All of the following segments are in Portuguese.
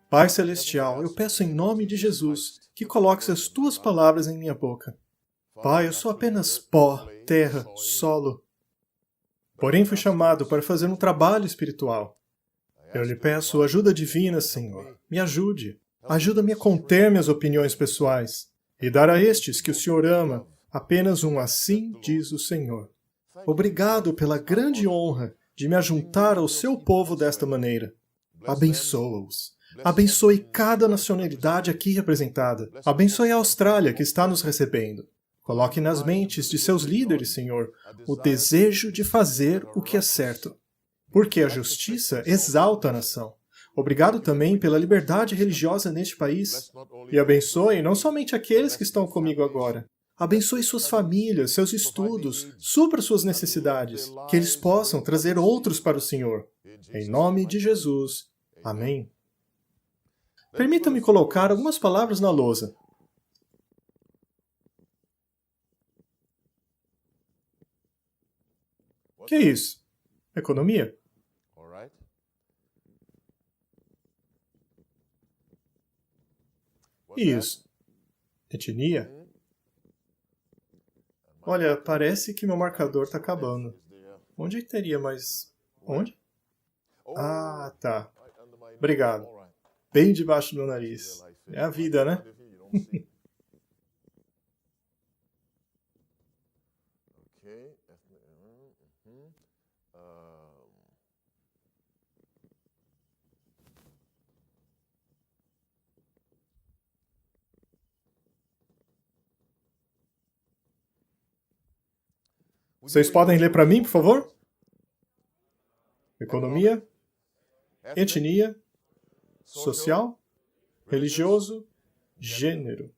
Pai Celestial, eu peço em nome de Jesus que coloques as tuas palavras em minha boca. Pai, eu sou apenas pó, terra, solo. Porém, fui chamado para fazer um trabalho espiritual. Eu lhe peço ajuda divina, Senhor. Me ajude. Ajuda-me a conter minhas opiniões pessoais e dar a estes que o Senhor ama apenas um assim diz o Senhor. Obrigado pela grande honra de me ajuntar ao seu povo desta maneira. Abençoa-os. Abençoe cada nacionalidade aqui representada. Abençoe a Austrália, que está nos recebendo. Coloque nas mentes de seus líderes, Senhor, o desejo de fazer o que é certo. Porque a justiça exalta a nação. Obrigado também pela liberdade religiosa neste país. E abençoe não somente aqueles que estão comigo agora. Abençoe suas famílias, seus estudos, supra suas necessidades, que eles possam trazer outros para o Senhor. Em nome de Jesus. Amém. Permita-me colocar algumas palavras na lousa. Que é isso? Economia? Isso. Etnia? Olha, parece que meu marcador está acabando. Onde teria mais... Onde? Ah, tá. Obrigado. Bem debaixo do meu nariz. É a vida, né? Vocês podem ler para mim, por favor? Economia, etnia, social, religioso, gênero.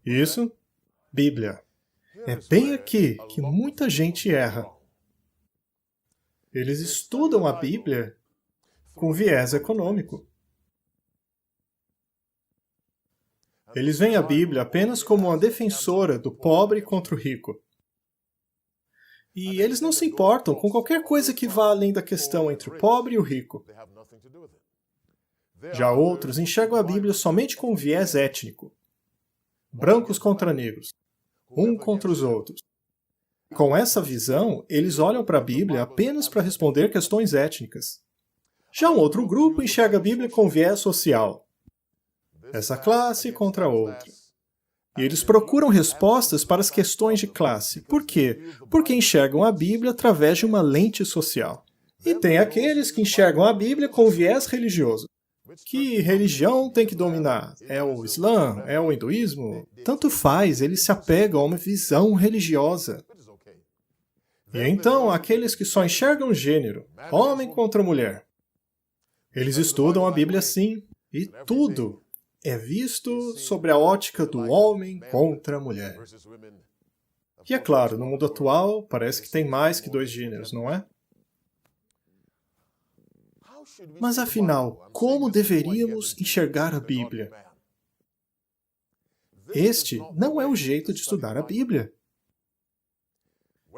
Isso, Bíblia. É bem aqui que muita gente erra. Eles estudam a Bíblia com viés econômico. Eles veem a Bíblia apenas como uma defensora do pobre contra o rico. E eles não se importam com qualquer coisa que vá além da questão entre o pobre e o rico. Já outros enxergam a Bíblia somente com viés étnico. Brancos contra negros. Um contra os outros. Com essa visão, eles olham para a Bíblia apenas para responder questões étnicas. Já um outro grupo enxerga a Bíblia com viés social. Essa classe contra outra. E eles procuram respostas para as questões de classe. Por quê? Porque enxergam a Bíblia através de uma lente social. E tem aqueles que enxergam a Bíblia com viés religioso. Que religião tem que dominar? É o Islã? É o hinduísmo? Tanto faz, eles se apegam a uma visão religiosa. E então, aqueles que só enxergam gênero, homem contra mulher. Eles estudam a Bíblia assim, e tudo é visto sobre a ótica do homem contra a mulher. E é claro, no mundo atual, parece que tem mais que dois gêneros, não é? Mas afinal, como deveríamos enxergar a Bíblia? Este não é o jeito de estudar a Bíblia.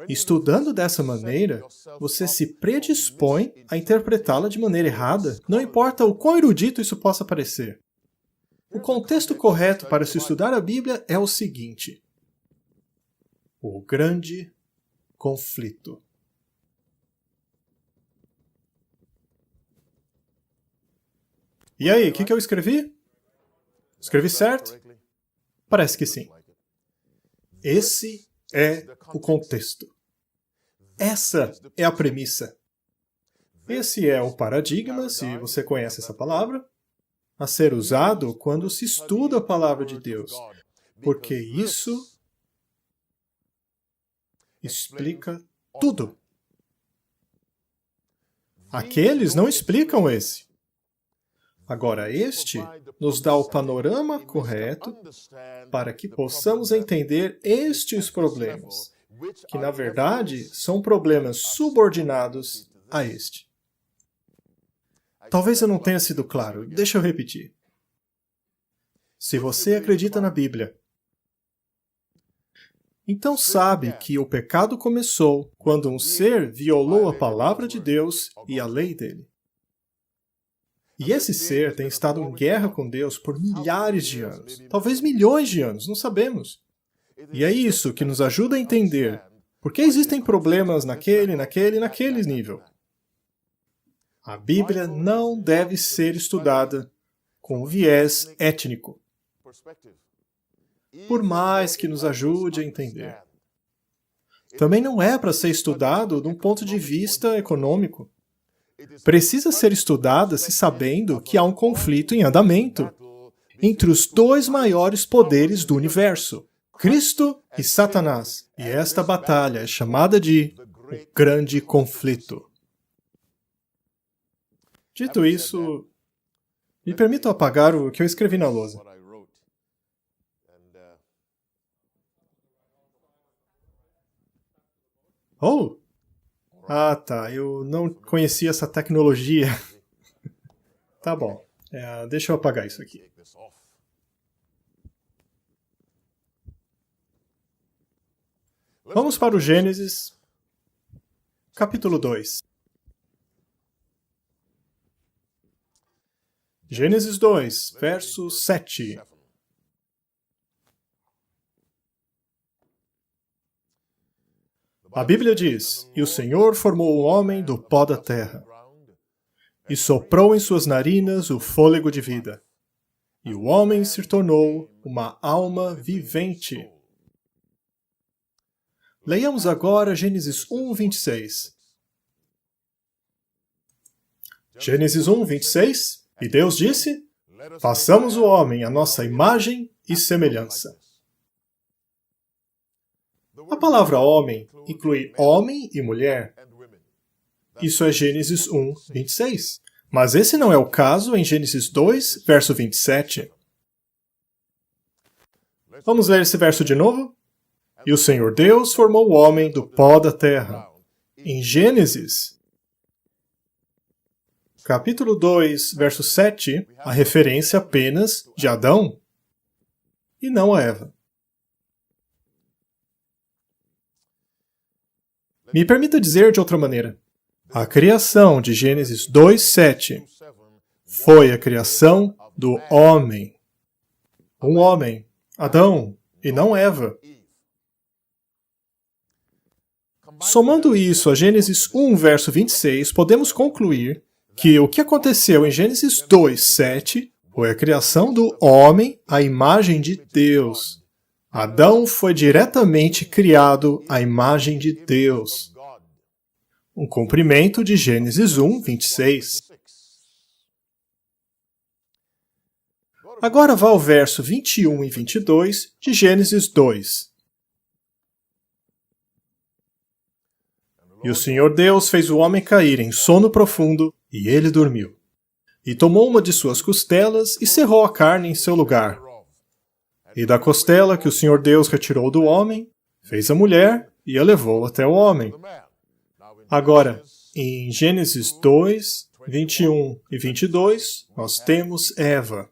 Estudando dessa maneira, você se predispõe a interpretá-la de maneira errada, não importa o quão erudito isso possa parecer. O contexto correto para se estudar a Bíblia é o seguinte: o grande conflito. E aí, o que eu escrevi? Escrevi certo? Parece que sim. Esse é o contexto. Essa é a premissa. Esse é o paradigma, se você conhece essa palavra, a ser usado quando se estuda a palavra de Deus, porque isso explica tudo. Aqueles não explicam esse. Agora, este nos dá o panorama correto para que possamos entender estes problemas, que na verdade são problemas subordinados a este. Talvez eu não tenha sido claro, deixa eu repetir. Se você acredita na Bíblia, então sabe que o pecado começou quando um ser violou a palavra de Deus e a lei dele. E esse ser tem estado em guerra com Deus por milhares de anos, talvez milhões de anos, não sabemos. E é isso que nos ajuda a entender por que existem problemas naquele nível. A Bíblia não deve ser estudada com viés étnico, por mais que nos ajude a entender. Também não é para ser estudado de um ponto de vista econômico. Precisa ser estudada se sabendo que há um conflito em andamento entre os dois maiores poderes do universo, Cristo e Satanás. E esta batalha é chamada de o Grande Conflito. Dito isso, me permito apagar o que eu escrevi na lousa. Oh! Ah, tá. Eu não conhecia essa tecnologia. Tá bom. Deixa eu apagar isso aqui. Vamos para o Gênesis, capítulo 2. Gênesis 2, verso 7. A Bíblia diz: "E o Senhor formou o homem do pó da terra, e soprou em suas narinas o fôlego de vida, e o homem se tornou uma alma vivente." Leiamos agora Gênesis 1, 26. Gênesis 1, 26. E Deus disse: "Façamos o homem à nossa imagem e semelhança." A palavra homem inclui homem e mulher. Isso é Gênesis 1, 26. Mas esse não é o caso em Gênesis 2, verso 27. Vamos ler esse verso de novo? E o Senhor Deus formou o homem do pó da terra. Em Gênesis, capítulo 2, verso 7, a referência apenas de Adão e não a Eva. Me permita dizer de outra maneira. A criação de Gênesis 2, 7 foi a criação do homem. Um homem, Adão, e não Eva. Somando isso a Gênesis 1, verso 26, podemos concluir que o que aconteceu em Gênesis 2, 7 foi a criação do homem à imagem de Deus. Adão foi diretamente criado à imagem de Deus. Um cumprimento de Gênesis 1, 26. Agora vá ao verso 21 e 22 de Gênesis 2. E o Senhor Deus fez o homem cair em sono profundo, e ele dormiu. E tomou uma de suas costelas e cerrou a carne em seu lugar. E da costela que o Senhor Deus retirou do homem, fez a mulher e a levou até o homem. Agora, em Gênesis 2, 21 e 22, nós temos Eva.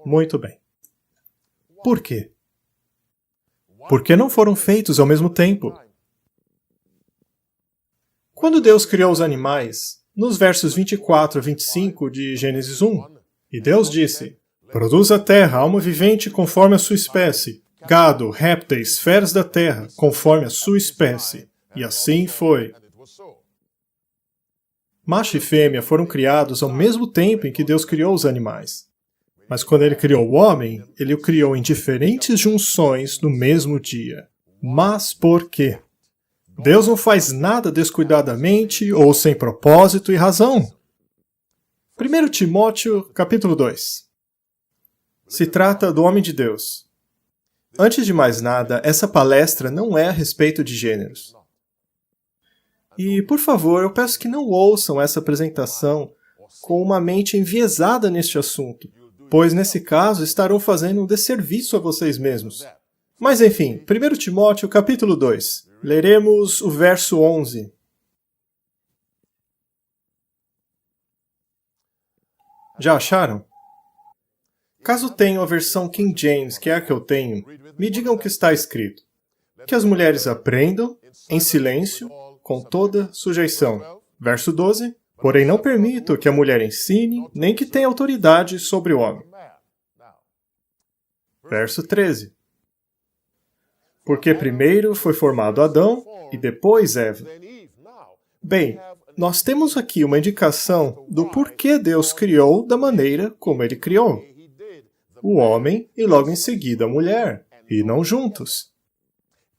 Muito bem. Por quê? Por que não foram feitos ao mesmo tempo? Quando Deus criou os animais, nos versos 24 a 25 de Gênesis 1, e Deus disse: "Produz a terra alma vivente conforme a sua espécie, gado, répteis, feras da terra, conforme a sua espécie." E assim foi. Macho e fêmea foram criados ao mesmo tempo em que Deus criou os animais. Mas quando ele criou o homem, ele o criou em diferentes junções no mesmo dia. Mas por quê? Deus não faz nada descuidadamente ou sem propósito e razão. 1 Timóteo, capítulo 2. Se trata do homem de Deus. Antes de mais nada, essa palestra não é a respeito de gêneros. E, por favor, eu peço que não ouçam essa apresentação com uma mente enviesada neste assunto, pois, nesse caso, estarão fazendo um desserviço a vocês mesmos. Mas, enfim, 1 Timóteo, capítulo 2. Leremos o verso 11. Já acharam? Caso tenham a versão King James, que é a que eu tenho, me digam o que está escrito. Que as mulheres aprendam, em silêncio, com toda sujeição. Verso 12. Porém não permito que a mulher ensine, nem que tenha autoridade sobre o homem. Verso 13. Porque primeiro foi formado Adão e depois Eva. Bem, nós temos aqui uma indicação do porquê Deus criou da maneira como Ele criou. O homem e logo em seguida a mulher, e não juntos.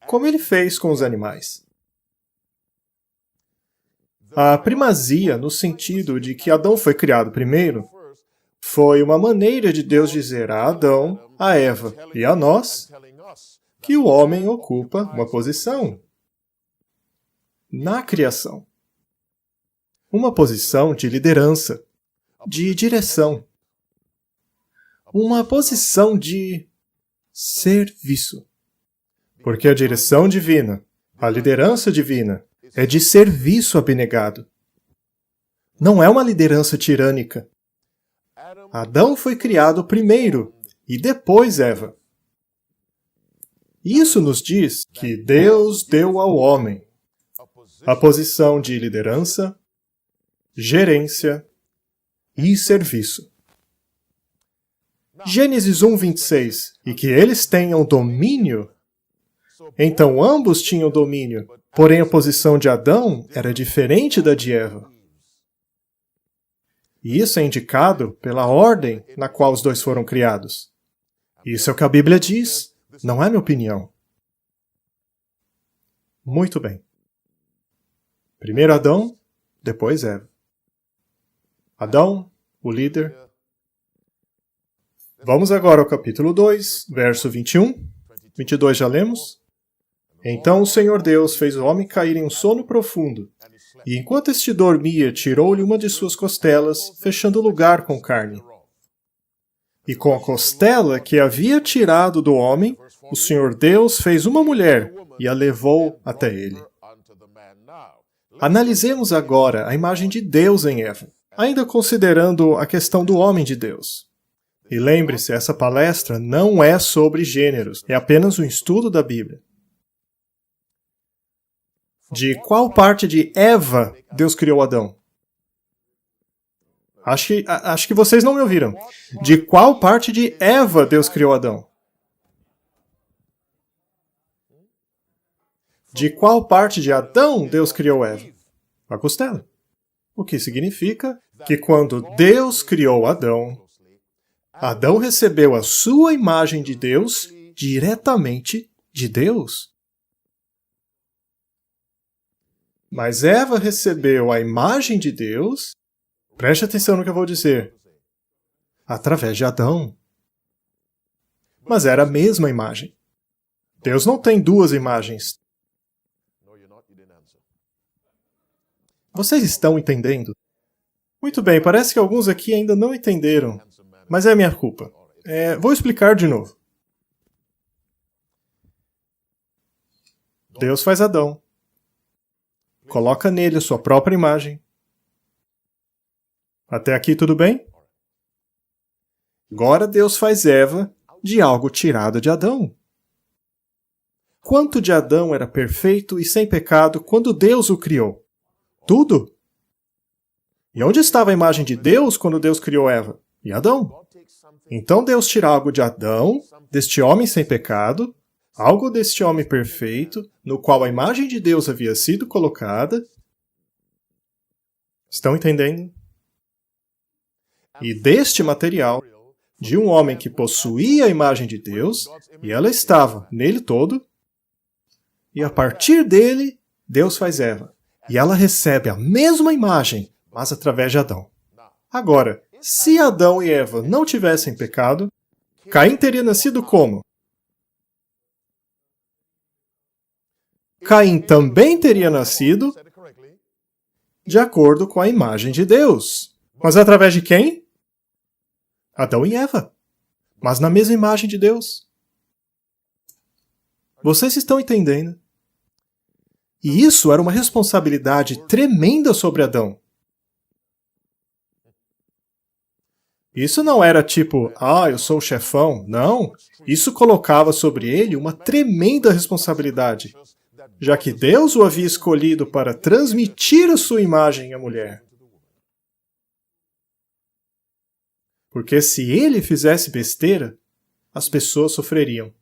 Como Ele fez com os animais. A primazia, no sentido de que Adão foi criado primeiro, foi uma maneira de Deus dizer a Adão, a Eva e a nós que o homem ocupa uma posição na criação. Uma posição de liderança, de direção. Uma posição de serviço. Porque a direção divina, a liderança divina, é de serviço abnegado. Não é uma liderança tirânica. Adão foi criado primeiro e depois Eva. Isso nos diz que Deus deu ao homem a posição de liderança, gerência e serviço. Gênesis 1:26, e que eles tenham domínio. Então ambos tinham domínio, porém a posição de Adão era diferente da de Eva. E isso é indicado pela ordem na qual os dois foram criados. Isso é o que a Bíblia diz, não é minha opinião. Muito bem. Primeiro Adão, depois Eva. Adão, o líder. Vamos agora ao capítulo 2, verso 21. 22 já lemos. Então o Senhor Deus fez o homem cair em um sono profundo, e enquanto este dormia, tirou-lhe uma de suas costelas, fechando o lugar com carne. E com a costela que havia tirado do homem, o Senhor Deus fez uma mulher e a levou até ele. Analisemos agora a imagem de Deus em Eva, ainda considerando a questão do homem de Deus. E lembre-se, essa palestra não é sobre gêneros, é apenas um estudo da Bíblia. De qual parte de Eva Deus criou Adão? Acho que vocês não me ouviram. De qual parte de Eva Deus criou Adão? De qual parte de Adão Deus criou Eva? A costela. O que significa que quando Deus criou Adão, Adão recebeu a sua imagem de Deus diretamente de Deus. Mas Eva recebeu a imagem de Deus, preste atenção no que eu vou dizer, através de Adão. Mas era a mesma imagem. Deus não tem duas imagens. Vocês estão entendendo? Muito bem, parece que alguns aqui ainda não entenderam, mas é minha culpa. Vou explicar de novo. Deus faz Adão. Coloca nele a sua própria imagem. Até aqui tudo bem? Agora Deus faz Eva de algo tirado de Adão. Quanto de Adão era perfeito e sem pecado quando Deus o criou? Tudo. E onde estava a imagem de Deus quando Deus criou Eva? Em Adão. Então Deus tira algo de Adão, deste homem sem pecado, algo deste homem perfeito, no qual a imagem de Deus havia sido colocada. Estão entendendo? E deste material, de um homem que possuía a imagem de Deus, e ela estava nele todo, e a partir dele, Deus faz Eva. E ela recebe a mesma imagem, mas através de Adão. Agora, se Adão e Eva não tivessem pecado, Caim teria nascido como? Caim também teria nascido de acordo com a imagem de Deus. Mas através de quem? Adão e Eva. Mas na mesma imagem de Deus. Vocês estão entendendo? E isso era uma responsabilidade tremenda sobre Adão. Isso não era tipo, eu sou o chefão. Não. Isso colocava sobre ele uma tremenda responsabilidade, já que Deus o havia escolhido para transmitir a sua imagem à mulher. Porque se ele fizesse besteira, as pessoas sofreriam.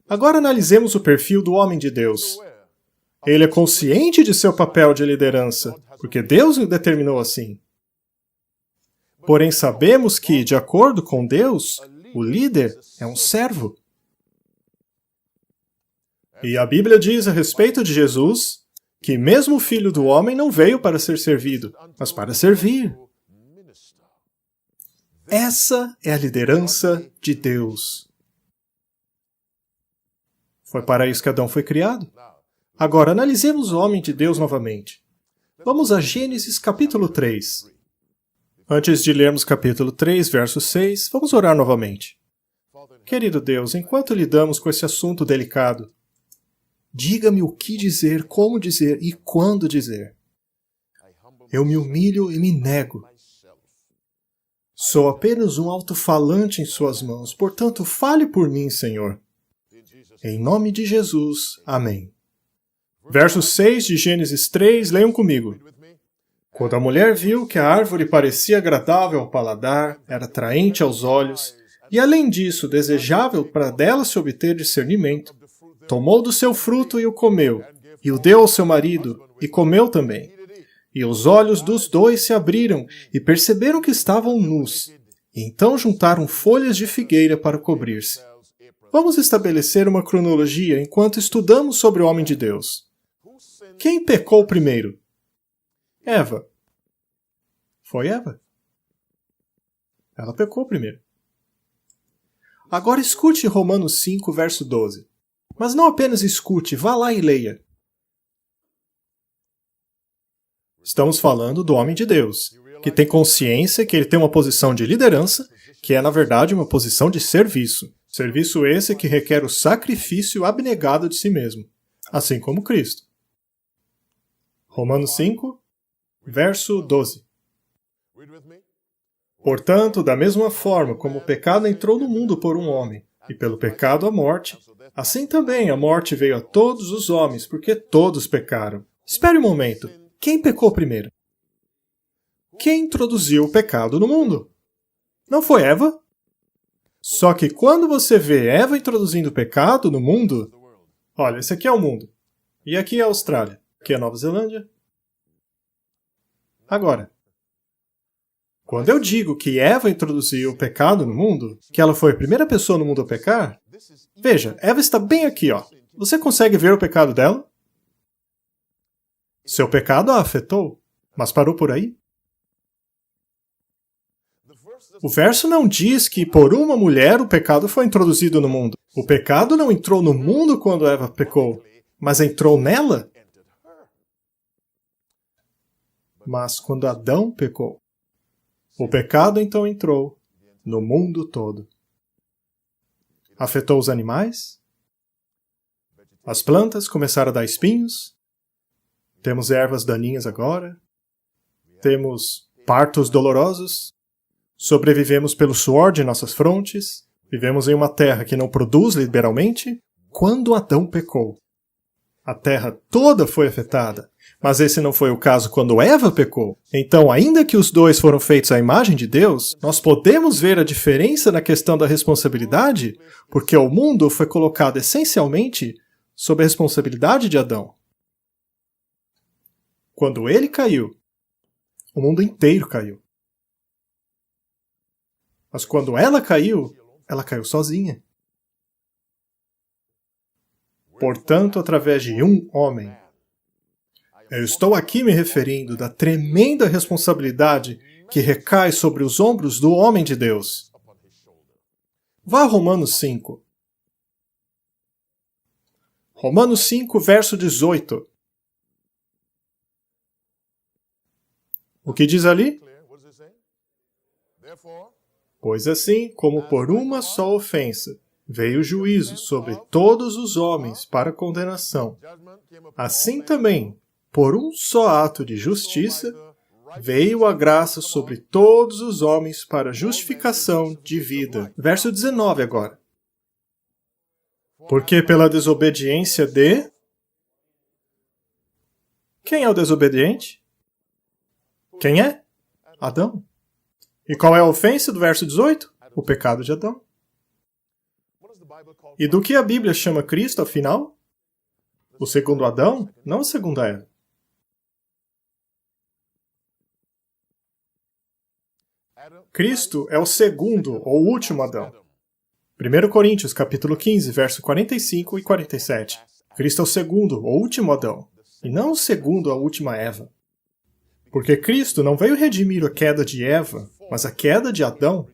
Agora analisemos o perfil do homem de Deus. Ele é consciente de seu papel de liderança, porque Deus o determinou assim. Porém, sabemos que, de acordo com Deus, o líder é um servo. E a Bíblia diz a respeito de Jesus que mesmo o Filho do Homem não veio para ser servido, mas para servir. Essa é a liderança de Deus. Foi para isso que Adão foi criado. Agora, analisemos o homem de Deus novamente. Vamos a Gênesis capítulo 3. Antes de lermos capítulo 3, verso 6, vamos orar novamente. Querido Deus, enquanto lidamos com esse assunto delicado, diga-me o que dizer, como dizer e quando dizer. Eu me humilho e me nego. Sou apenas um alto-falante em suas mãos, portanto, fale por mim, Senhor. Em nome de Jesus. Amém. Verso 6 de Gênesis 3, leiam comigo. Quando a mulher viu que a árvore parecia agradável ao paladar, era atraente aos olhos, e além disso desejável para dela se obter discernimento, tomou do seu fruto e o comeu, e o deu ao seu marido, e comeu também. E os olhos dos dois se abriram, e perceberam que estavam nus, e então juntaram folhas de figueira para cobrir-se. Vamos estabelecer uma cronologia enquanto estudamos sobre o homem de Deus. Quem pecou primeiro? Eva. Foi Eva. Ela pecou primeiro. Agora escute Romanos 5, verso 12. Mas não apenas escute, vá lá e leia. Estamos falando do homem de Deus, que tem consciência que ele tem uma posição de liderança, que é, na verdade, uma posição de serviço. Serviço esse que requer o sacrifício abnegado de si mesmo, assim como Cristo. Romanos 5, verso 12. Portanto, da mesma forma como o pecado entrou no mundo por um homem, e pelo pecado a morte, assim também a morte veio a todos os homens, porque todos pecaram. Espere um momento. Quem pecou primeiro? Quem introduziu o pecado no mundo? Não foi Eva? Só que quando você vê Eva introduzindo o pecado no mundo, olha, esse aqui é o mundo. E aqui é a Austrália. Aqui é a Nova Zelândia. Agora, quando eu digo que Eva introduziu o pecado no mundo, que ela foi a primeira pessoa no mundo a pecar, veja, Eva está bem aqui, ó. Você consegue ver o pecado dela? Seu pecado a afetou, mas parou por aí? O verso não diz que por uma mulher o pecado foi introduzido no mundo. O pecado não entrou no mundo quando Eva pecou, mas entrou nela. Mas quando Adão pecou, o pecado então entrou no mundo todo. Afetou os animais? As plantas começaram a dar espinhos? Temos ervas daninhas agora? Temos partos dolorosos? Sobrevivemos pelo suor de nossas frontes? Vivemos em uma terra que não produz liberalmente? Quando Adão pecou, a terra toda foi afetada. Mas esse não foi o caso quando Eva pecou. Então, ainda que os dois foram feitos à imagem de Deus, nós podemos ver a diferença na questão da responsabilidade, porque o mundo foi colocado essencialmente sob a responsabilidade de Adão. Quando ele caiu, o mundo inteiro caiu. Mas quando ela caiu sozinha. Portanto, através de um homem. Eu estou aqui me referindo da tremenda responsabilidade que recai sobre os ombros do homem de Deus. Vá a Romanos 5. Romanos 5, verso 18. O que diz ali? Pois assim, como por uma só ofensa veio o juízo sobre todos os homens para condenação, assim também, por um só ato de justiça, veio a graça sobre todos os homens para justificação de vida. Verso 19 agora. Porque pela desobediência de... Quem é o desobediente? Quem é? Adão. E qual é a ofensa do verso 18? O pecado de Adão. E do que a Bíblia chama Cristo, afinal? O segundo Adão, não a segunda Eva. Cristo é o segundo ou último Adão. 1 Coríntios, capítulo 15, verso 45 e 47. Cristo é o segundo ou último Adão, e não o segundo ou a última Eva. Porque Cristo não veio redimir a queda de Eva, mas a queda de Adão.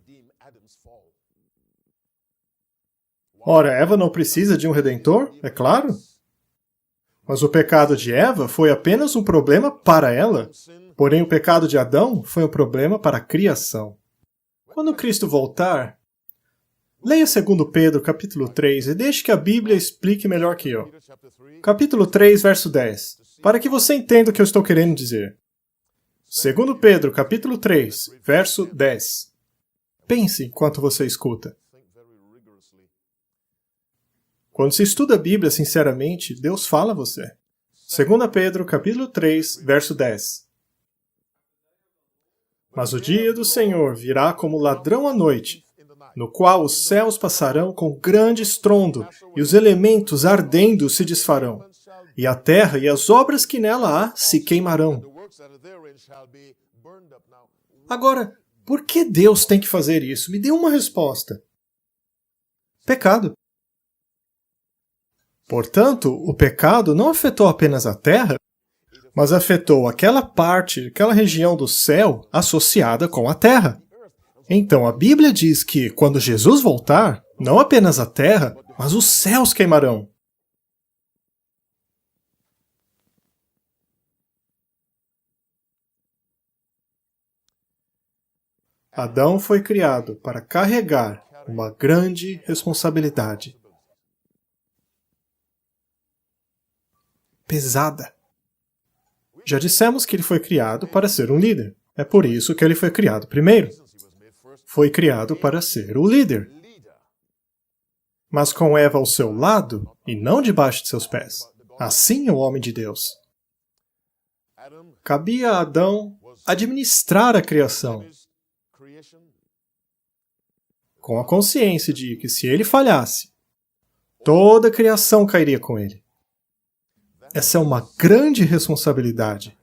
Ora, Eva não precisa de um redentor? É claro. Mas o pecado de Eva foi apenas um problema para ela. Porém, o pecado de Adão foi um problema para a criação. Quando Cristo voltar, leia 2 Pedro, capítulo 3, e deixe que a Bíblia explique melhor que eu. Capítulo 3, verso 10, para que você entenda o que eu estou querendo dizer. 2 Pedro, capítulo 3, verso 10. Pense enquanto você escuta. Quando se estuda a Bíblia sinceramente, Deus fala a você. 2 Pedro, capítulo 3, verso 10. Mas o dia do Senhor virá como ladrão à noite, no qual os céus passarão com grande estrondo, e os elementos ardendo se desfarão, e a terra e as obras que nela há se queimarão. Agora, por que Deus tem que fazer isso? Me dê uma resposta. Pecado. Portanto, o pecado não afetou apenas a terra, mas afetou aquela parte, aquela região do céu associada com a terra. Então, a Bíblia diz que, quando Jesus voltar, não apenas a terra, mas os céus queimarão. Adão foi criado para carregar uma grande responsabilidade. Pesada. Já dissemos que ele foi criado para ser um líder. É por isso que ele foi criado primeiro. Foi criado para ser o líder. Mas com Eva ao seu lado e não debaixo de seus pés. Assim é o homem de Deus. Cabia a Adão administrar a criação, com a consciência de que se ele falhasse, toda a criação cairia com ele. Essa é uma grande responsabilidade.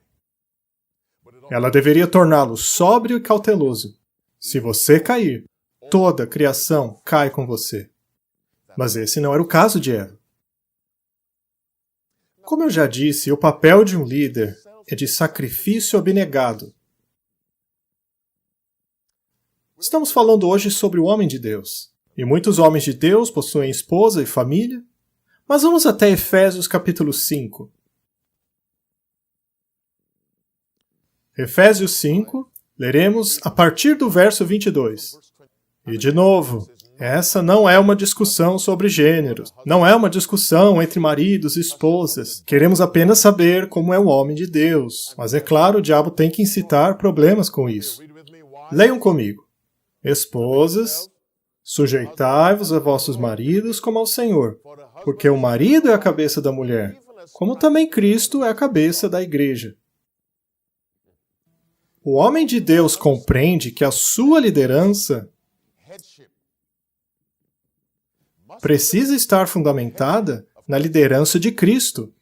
Ela deveria torná-lo sóbrio e cauteloso. Se você cair, toda a criação cai com você. Mas esse não era o caso de Eva. Como eu já disse, o papel de um líder é de sacrifício abnegado. Estamos falando hoje sobre o homem de Deus. E muitos homens de Deus possuem esposa e família. Mas vamos até Efésios capítulo 5. Efésios 5, leremos a partir do verso 22. E de novo, essa não é uma discussão sobre gêneros. Não é uma discussão entre maridos e esposas. Queremos apenas saber como é o homem de Deus. Mas é claro, o diabo tem que incitar problemas com isso. Leiam comigo. Esposas, sujeitai-vos a vossos maridos como ao Senhor. Porque o marido é a cabeça da mulher, como também Cristo é a cabeça da igreja. O homem de Deus compreende que a sua liderança precisa estar fundamentada na liderança de Cristo.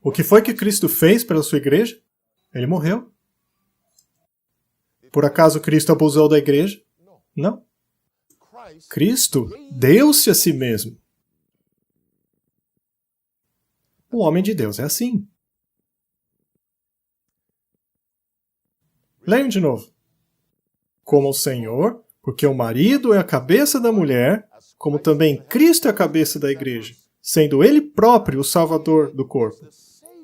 O que foi que Cristo fez pela sua igreja? Ele morreu. Por acaso Cristo abusou da igreja? Não. Cristo deu-se a si mesmo. O homem de Deus é assim. Leiam de novo. Como o Senhor, porque o marido é a cabeça da mulher, como também Cristo é a cabeça da igreja, sendo ele próprio o Salvador do corpo.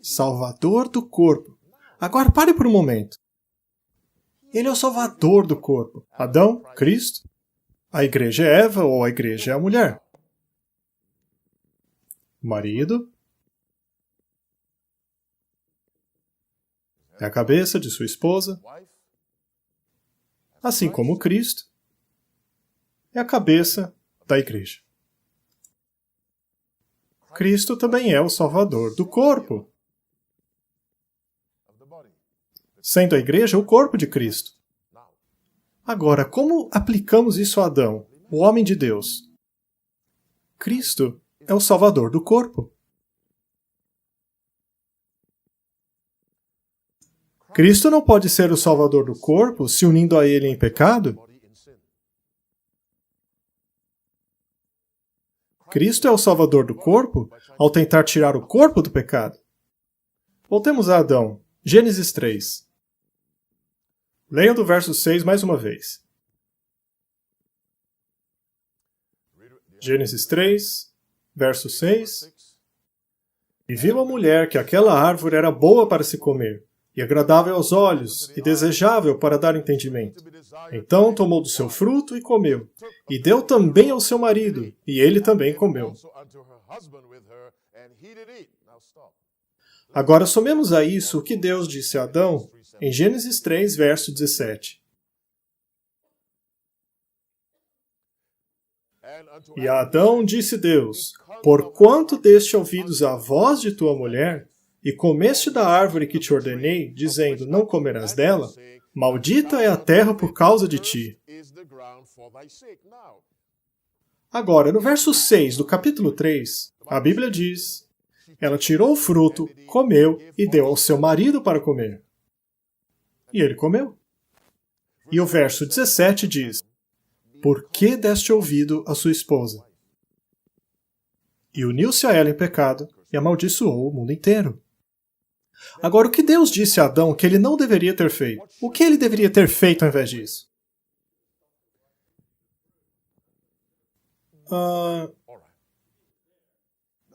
Salvador do corpo. Agora pare por um momento. Ele é o Salvador do corpo. Adão, Cristo. A igreja é Eva ou a igreja é a mulher. O marido é a cabeça de sua esposa, assim como Cristo é a cabeça da igreja. Cristo também é o Salvador do corpo, sendo a igreja o corpo de Cristo. Agora, como aplicamos isso a Adão, o homem de Deus? Cristo é o Salvador do corpo. Cristo não pode ser o Salvador do corpo se unindo a ele em pecado? Cristo é o Salvador do corpo ao tentar tirar o corpo do pecado. Voltemos a Adão. Gênesis 3. Leiam do verso 6 mais uma vez. Gênesis 3, verso 6. E viu a mulher que aquela árvore era boa para se comer, e agradável aos olhos, e desejável para dar entendimento. Então tomou do seu fruto e comeu, e deu também ao seu marido, e ele também comeu. Agora somemos a isso o que Deus disse a Adão em Gênesis 3, verso 17. E a Adão disse Deus: porquanto deste ouvidos à voz de tua mulher, e comeste da árvore que te ordenei, dizendo, não comerás dela, maldita é a terra por causa de ti. Agora, no verso 6 do capítulo 3, a Bíblia diz: ela tirou o fruto, comeu e deu ao seu marido para comer. E ele comeu. E o verso 17 diz: por que deste ouvido à sua esposa? E uniu-se a ela em pecado e amaldiçoou o mundo inteiro. Agora, o que Deus disse a Adão que ele não deveria ter feito? O que ele deveria ter feito ao invés disso?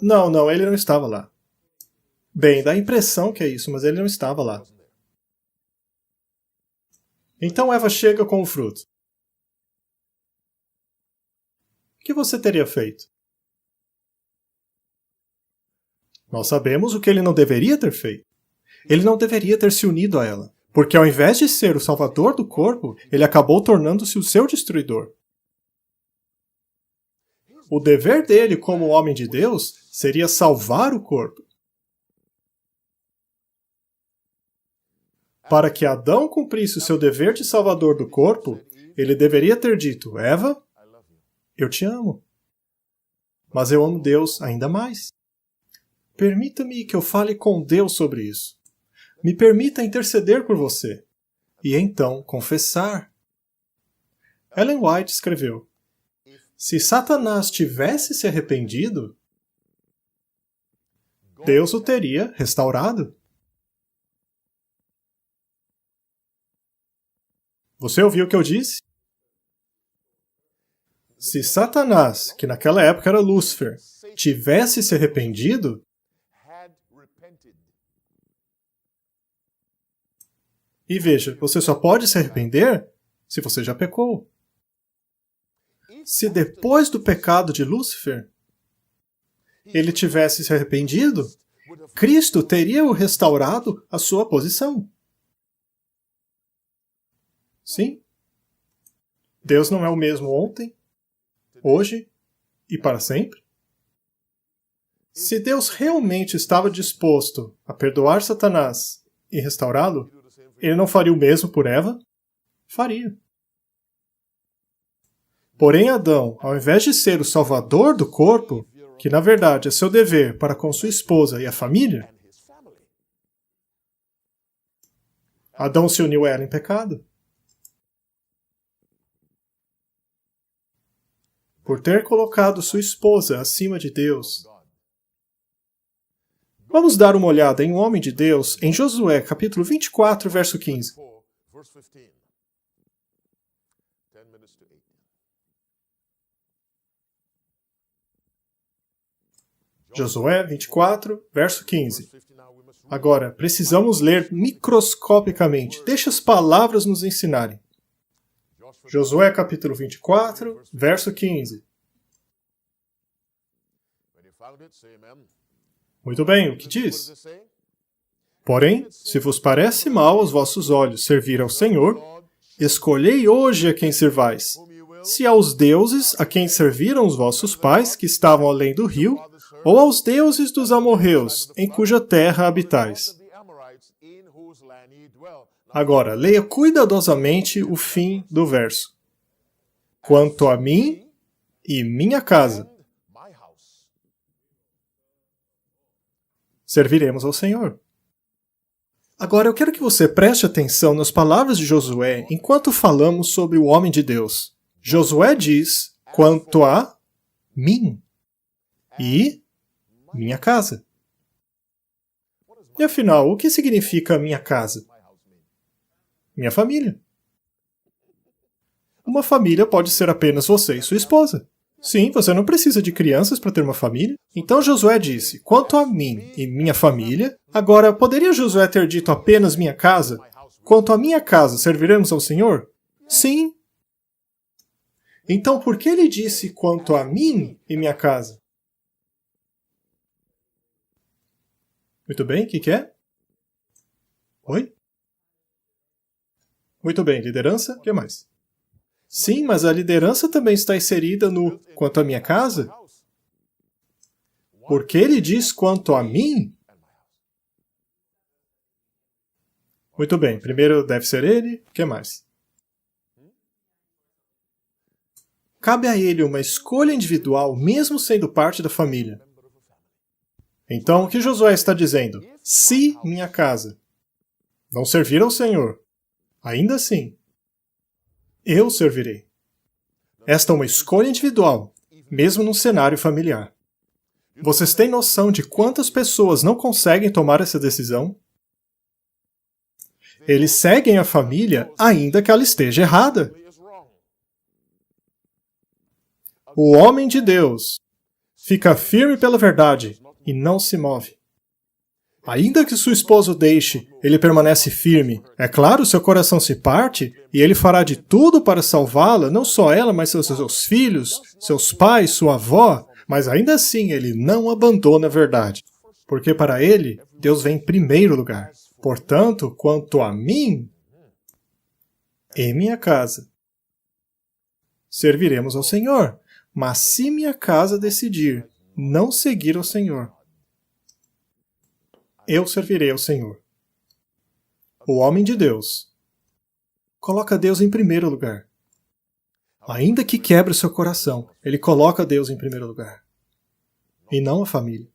Não, ele não estava lá. Bem, dá a impressão que é isso, mas ele não estava lá. Então Eva chega com o fruto. O que você teria feito? Nós sabemos o que ele não deveria ter feito. Ele não deveria ter se unido a ela, porque ao invés de ser o salvador do corpo, ele acabou tornando-se o seu destruidor. O dever dele como homem de Deus seria salvar o corpo. Para que Adão cumprisse o seu dever de salvador do corpo, ele deveria ter dito: Eva, eu te amo, mas eu amo Deus ainda mais. Permita-me que eu fale com Deus sobre isso. Me permita interceder por você. E então confessar. Ellen White escreveu: se Satanás tivesse se arrependido, Deus o teria restaurado. Você ouviu o que eu disse? Se Satanás, que naquela época era Lúcifer, tivesse se arrependido, e veja, você só pode se arrepender se você já pecou. Se depois do pecado de Lúcifer, ele tivesse se arrependido, Cristo teria o restaurado à sua posição. Sim. Deus não é o mesmo ontem, hoje e para sempre. Se Deus realmente estava disposto a perdoar Satanás e restaurá-lo, ele não faria o mesmo por Eva? Faria. Porém, Adão, ao invés de ser o salvador do corpo, que na verdade é seu dever para com sua esposa e a família, Adão se uniu a ela em pecado. Por ter colocado sua esposa acima de Deus. Vamos dar uma olhada em um homem de Deus em Josué, capítulo 24, verso 15. Josué 24, verso 15. Agora, precisamos ler microscopicamente. Deixa as palavras nos ensinarem. Josué capítulo 24, verso 15. Muito bem, o que diz? Porém, se vos parece mal aos vossos olhos servir ao Senhor, escolhei hoje a quem servais. Se aos deuses a quem serviram os vossos pais, que estavam além do rio, ou aos deuses dos amorreus, em cuja terra habitais. Agora, leia cuidadosamente o fim do verso. Quanto a mim e minha casa, serviremos ao Senhor. Agora, eu quero que você preste atenção nas palavras de Josué enquanto falamos sobre o homem de Deus. Josué diz, quanto a mim e minha casa. E afinal, o que significa minha casa? Minha família. Uma família pode ser apenas você e sua esposa. Sim, você não precisa de crianças para ter uma família. Então Josué disse, quanto a mim e minha família. Agora, poderia Josué ter dito apenas minha casa? Quanto a minha casa, serviremos ao Senhor? Sim. Então, por que ele disse quanto a mim e minha casa? Muito bem, o que é? Oi? Muito bem, liderança, o que mais? Sim, mas a liderança também está inserida no quanto à minha casa? Porque ele diz quanto a mim? Muito bem, primeiro deve ser ele, o que mais? Cabe a ele uma escolha individual, mesmo sendo parte da família. Então, o que Josué está dizendo? Se minha casa não servir ao Senhor, ainda assim, eu servirei. Esta é uma escolha individual, mesmo num cenário familiar. Vocês têm noção de quantas pessoas não conseguem tomar essa decisão? Eles seguem a família ainda que ela esteja errada. O homem de Deus fica firme pela verdade e não se move. Ainda que sua esposa o deixe, ele permanece firme. É claro, seu coração se parte e ele fará de tudo para salvá-la, não só ela, mas seus filhos, seus pais, sua avó, mas ainda assim ele não abandona a verdade. Porque para ele, Deus vem em primeiro lugar. Portanto, quanto a mim e minha casa, serviremos ao Senhor. Mas se minha casa decidir não seguir ao Senhor, eu servirei ao Senhor. O homem de Deus coloca Deus em primeiro lugar. Ainda que quebre o seu coração, ele coloca Deus em primeiro lugar. E não a família.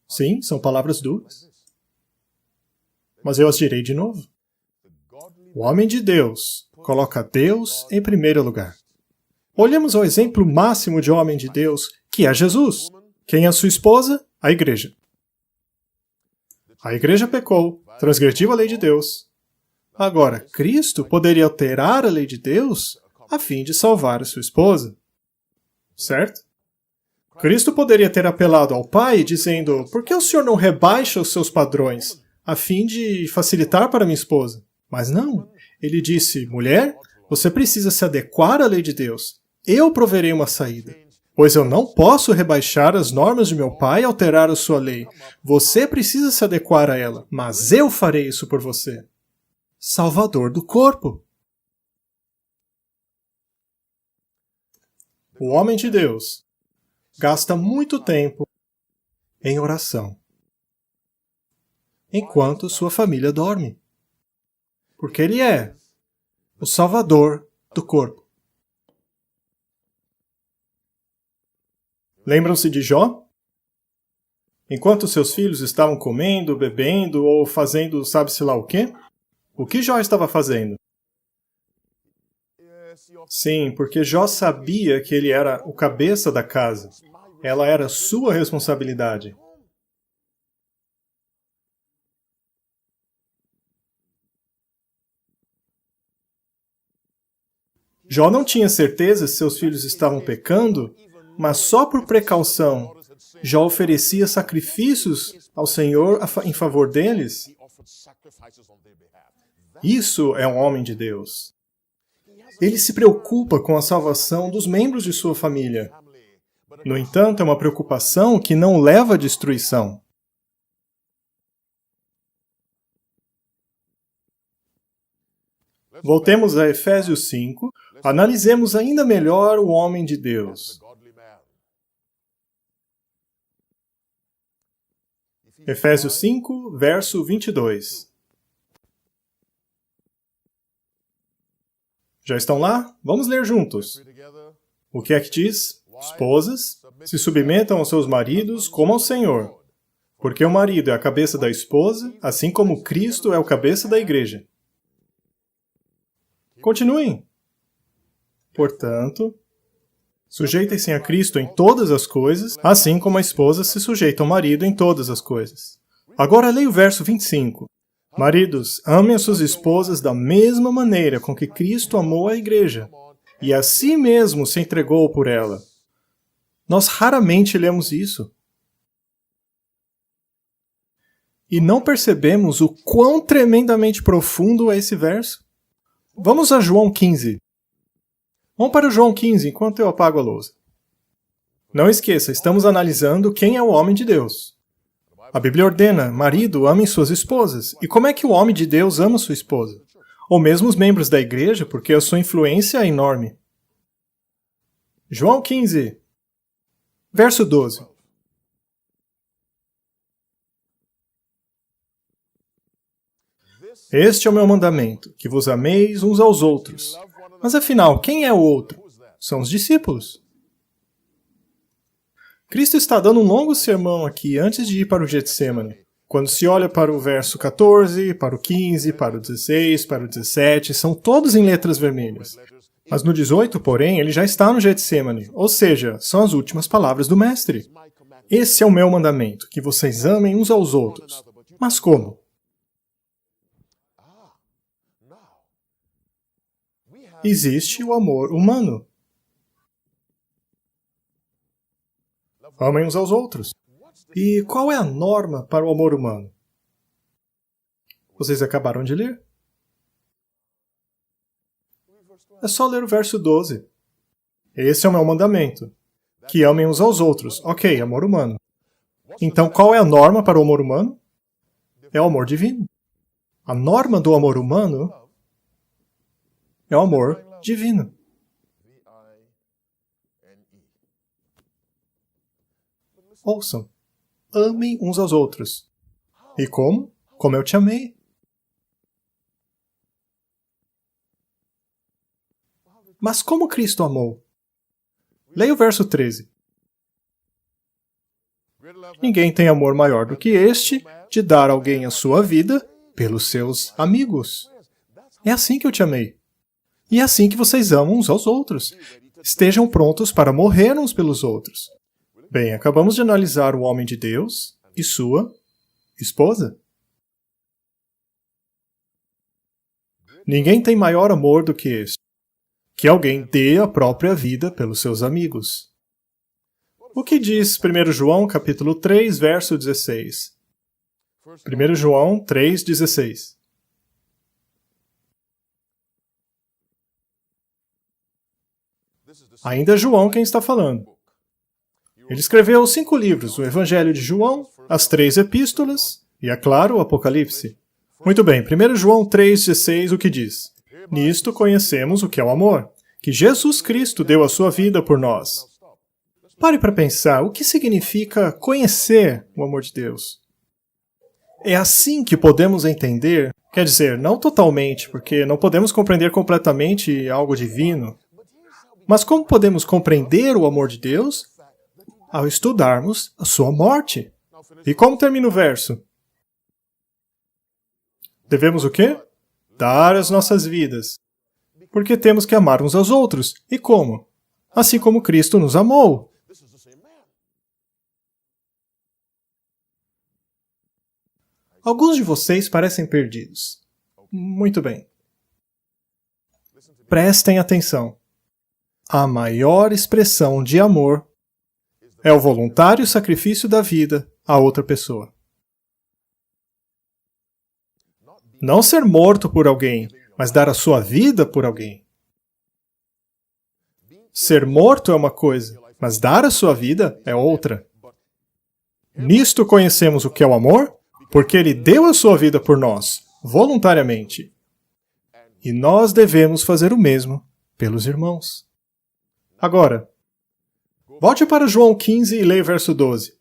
Sim, são palavras duras. Mas eu as direi de novo. O homem de Deus coloca Deus em primeiro lugar. Olhemos ao exemplo máximo de homem de Deus, que é Jesus. Quem é sua esposa? A igreja. A igreja pecou, transgrediu a lei de Deus. Agora, Cristo poderia alterar a lei de Deus a fim de salvar a sua esposa. Certo? Cristo poderia ter apelado ao Pai, dizendo, por que o Senhor não rebaixa os seus padrões, a fim de facilitar para minha esposa? Mas não. Ele disse, mulher, você precisa se adequar à lei de Deus. Eu proverei uma saída. Pois eu não posso rebaixar as normas de meu pai e alterar a sua lei. Você precisa se adequar a ela, mas eu farei isso por você. Salvador do corpo. O homem de Deus gasta muito tempo em oração, enquanto sua família dorme. Porque ele é o Salvador do corpo. Lembram-se de Jó? Enquanto seus filhos estavam comendo, bebendo ou fazendo sabe-se lá o quê? O que Jó estava fazendo? Sim, porque Jó sabia que ele era o cabeça da casa. Ela era sua responsabilidade. Jó não tinha certeza se seus filhos estavam pecando, mas só por precaução, Jó oferecia sacrifícios ao Senhor em favor deles. Isso é um homem de Deus. Ele se preocupa com a salvação dos membros de sua família. No entanto, é uma preocupação que não leva à destruição. Voltemos a Efésios 5, analisemos ainda melhor o homem de Deus. Efésios 5, verso 22. Já estão lá? Vamos ler juntos. O que é que diz? Esposas, se submetam aos seus maridos como ao Senhor, porque o marido é a cabeça da esposa, assim como Cristo é o cabeça da igreja. Continuem. Portanto, sujeitem-se a Cristo em todas as coisas, assim como a esposa se sujeita ao marido em todas as coisas. Agora leia o verso 25. Maridos, amem as suas esposas da mesma maneira com que Cristo amou a igreja, e a si mesmo se entregou por ela. Nós raramente lemos isso. E não percebemos o quão tremendamente profundo é esse verso. Vamos a João 15. Vamos para João 15, enquanto eu apago a lousa. Não esqueça, estamos analisando quem é o homem de Deus. A Bíblia ordena, marido, amem suas esposas. E como é que o homem de Deus ama sua esposa? Ou mesmo os membros da igreja, porque a sua influência é enorme. João 15, verso 12. Este é o meu mandamento, que vos ameis uns aos outros. Mas afinal, quem é o outro? São os discípulos. Cristo está dando um longo sermão aqui antes de ir para o Getsêmani. Quando se olha para o verso 14, para o 15, para o 16, para o 17, são todos em letras vermelhas. Mas no 18, porém, ele já está no Getsêmani, ou seja, são as últimas palavras do Mestre. Esse é o meu mandamento, que vocês amem uns aos outros. Mas como? Existe o amor humano. Amem uns aos outros. E qual é a norma para o amor humano? Vocês acabaram de ler? É só ler o verso 12. Esse é o meu mandamento. Que amem uns aos outros. Ok, amor humano. Então, qual é a norma para o amor humano? É o amor divino. A norma do amor humano é o amor divino. Ouçam. Amem uns aos outros. E como? Como eu te amei. Mas como Cristo amou? Leia o verso 13. Ninguém tem amor maior do que este, de dar a alguém a sua vida pelos seus amigos. É assim que eu te amei. E é assim que vocês amam uns aos outros. Estejam prontos para morrer uns pelos outros. Bem, acabamos de analisar o homem de Deus e sua esposa. Ninguém tem maior amor do que este, que alguém dê a própria vida pelos seus amigos. O que diz 1 João capítulo 3, verso 16? 1 João 3, 16. Ainda é João quem está falando. Ele escreveu 5 livros, o Evangelho de João, as 3 epístolas e, é claro, o Apocalipse. Muito bem, 1 João 3,16, o que diz? Nisto conhecemos o que é o amor, que Jesus Cristo deu a sua vida por nós. Pare para pensar, o que significa conhecer o amor de Deus? É assim que podemos entender, quer dizer, não totalmente, porque não podemos compreender completamente algo divino, mas como podemos compreender o amor de Deus? Ao estudarmos a sua morte. E como termina o verso? Devemos o quê? Dar as nossas vidas. Porque temos que amar uns aos outros. E como? Assim como Cristo nos amou. Alguns de vocês parecem perdidos. Muito bem. Prestem atenção. A maior expressão de amor é o voluntário sacrifício da vida a outra pessoa. Não ser morto por alguém, mas dar a sua vida por alguém. Ser morto é uma coisa, mas dar a sua vida é outra. Nisto conhecemos o que é o amor, porque Ele deu a sua vida por nós, voluntariamente. E nós devemos fazer o mesmo pelos irmãos. Agora, volte para João 15 e leia o verso 12.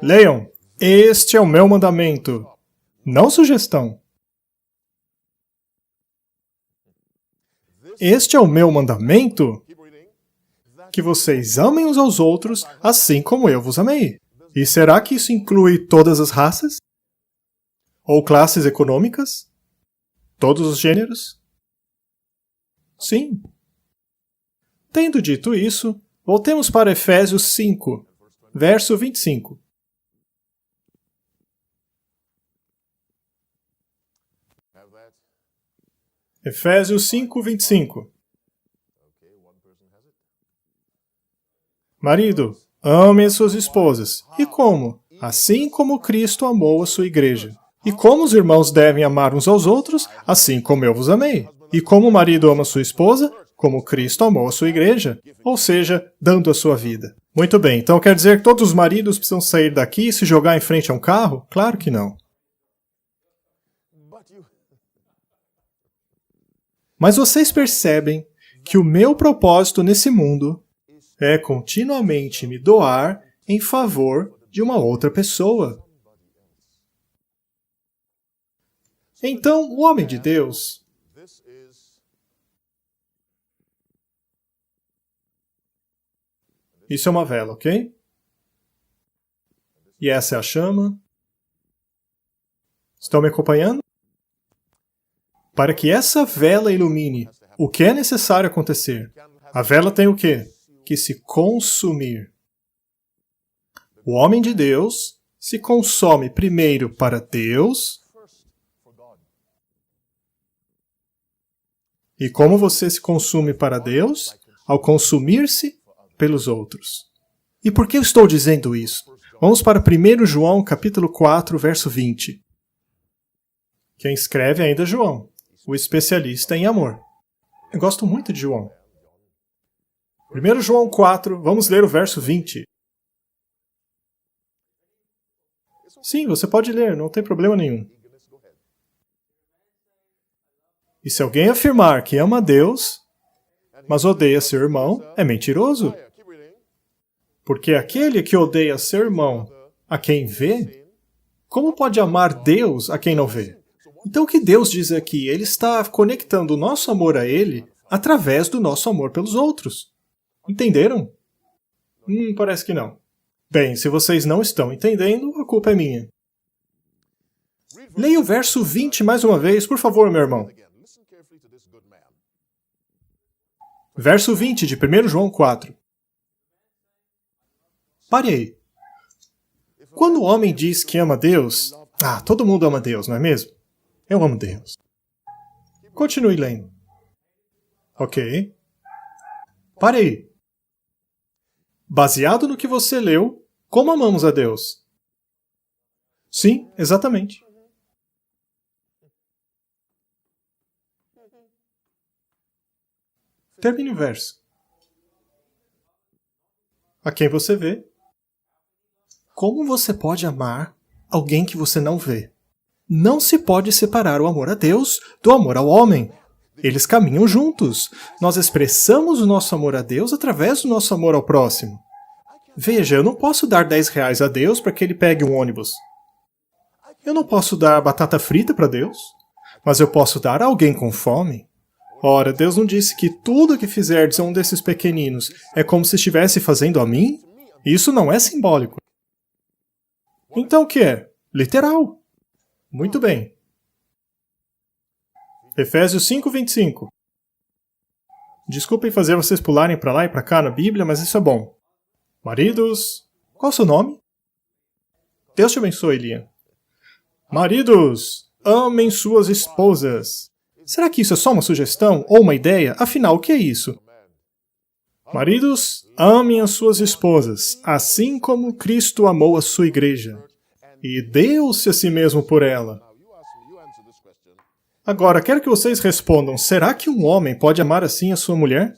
Leiam, este é o meu mandamento, não sugestão. Este é o meu mandamento, que vocês amem uns aos outros, assim como eu vos amei. E será que isso inclui todas as raças? Ou classes econômicas? Todos os gêneros? Sim. Tendo dito isso, voltemos para Efésios 5, verso 25. Efésios 5, 25. Marido, ame as suas esposas. E como? Assim como Cristo amou a sua igreja. E como os irmãos devem amar uns aos outros, assim como eu vos amei. E como o marido ama sua esposa, como Cristo amou a sua igreja, ou seja, dando a sua vida. Muito bem, então quer dizer que todos os maridos precisam sair daqui e se jogar em frente a um carro? Claro que não. Mas vocês percebem que o meu propósito nesse mundo é continuamente me doar em favor de uma outra pessoa. Então, o homem de Deus isso é uma vela, ok? E essa é a chama. Estão me acompanhando? Para que essa vela ilumine, o que é necessário acontecer? A vela tem o quê? Que se consumir. O homem de Deus se consome primeiro para Deus. E como você se consume para Deus? Ao consumir-se pelos outros. E por que eu estou dizendo isso? Vamos para 1 João, capítulo 4, verso 20. Quem escreve ainda é João, o especialista em amor. Eu gosto muito de João. 1 João 4, vamos ler o verso 20. Sim, você pode ler, não tem problema nenhum. E se alguém afirmar que ama a Deus, mas odeia seu irmão, é mentiroso. Porque aquele que odeia seu irmão, a quem vê, como pode amar Deus a quem não vê? Então o que Deus diz aqui? Ele está conectando o nosso amor a Ele através do nosso amor pelos outros. Entenderam? Parece que não. Bem, se vocês não estão entendendo, a culpa é minha. Leia o verso 20 mais uma vez, por favor, meu irmão. Verso 20 de 1 João 4. Pare aí. Quando o homem diz que ama Deus, todo mundo ama Deus, não é mesmo? Eu amo Deus. Continue lendo. Ok. Pare aí. Baseado no que você leu, como amamos a Deus? Sim, exatamente. Termine o verso. A quem você vê? Como você pode amar alguém que você não vê? Não se pode separar o amor a Deus do amor ao homem. Eles caminham juntos. Nós expressamos o nosso amor a Deus através do nosso amor ao próximo. Veja, eu não posso dar R$10 a Deus para que ele pegue um ônibus. Eu não posso dar batata frita para Deus, mas eu posso dar a alguém com fome. Ora, Deus não disse que tudo que fizerdes a um desses pequeninos é como se estivesse fazendo a mim? Isso não é simbólico. Então o que é? Literal. Muito bem. Efésios 5, 25. Desculpem fazer vocês pularem para lá e para cá na Bíblia, mas isso é bom. Maridos, qual é o seu nome? Deus te abençoe, Liam. Maridos, amem suas esposas. Será que isso é só uma sugestão ou uma ideia? Afinal, o que é isso? Maridos, amem as suas esposas, assim como Cristo amou a sua igreja, e deu-se a si mesmo por ela. Agora, quero que vocês respondam, será que um homem pode amar assim a sua mulher?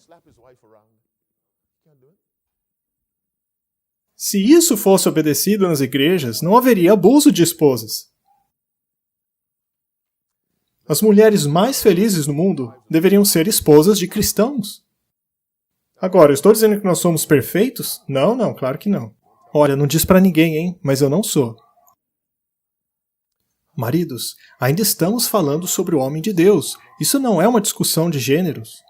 Se isso fosse obedecido nas igrejas, não haveria abuso de esposas. As mulheres mais felizes no mundo deveriam ser esposas de cristãos. Agora, eu estou dizendo que nós somos perfeitos? Não, não, claro que não. Olha, não diz pra ninguém, hein? Mas eu não sou. Maridos, ainda estamos falando sobre o homem de Deus. Isso não é uma discussão de gêneros.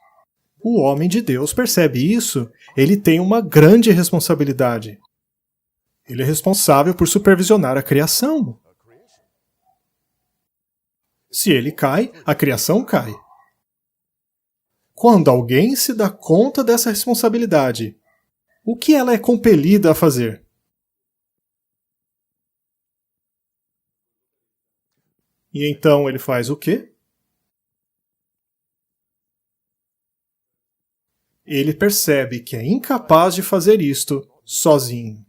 O homem de Deus percebe isso. Ele tem uma grande responsabilidade. Ele é responsável por supervisionar a criação. Se ele cai, a criação cai. Quando alguém se dá conta dessa responsabilidade, o que ela é compelida a fazer? E então ele faz o quê? Ele percebe que é incapaz de fazer isto sozinho.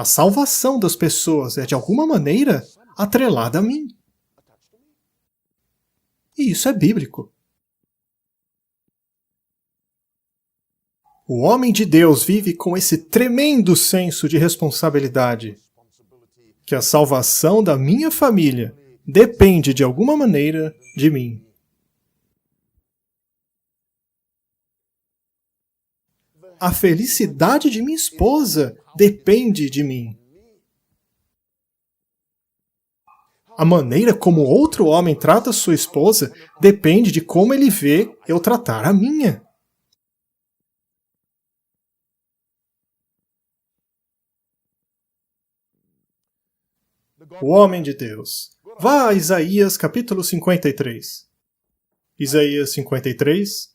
A salvação das pessoas é, de alguma maneira, atrelada a mim. E isso é bíblico. O homem de Deus vive com esse tremendo senso de responsabilidade, que a salvação da minha família depende, de alguma maneira, de mim. A felicidade de minha esposa depende de mim. A maneira como outro homem trata sua esposa depende de como ele vê eu tratar a minha. O homem de Deus. Vá a Isaías capítulo 53. Isaías 53.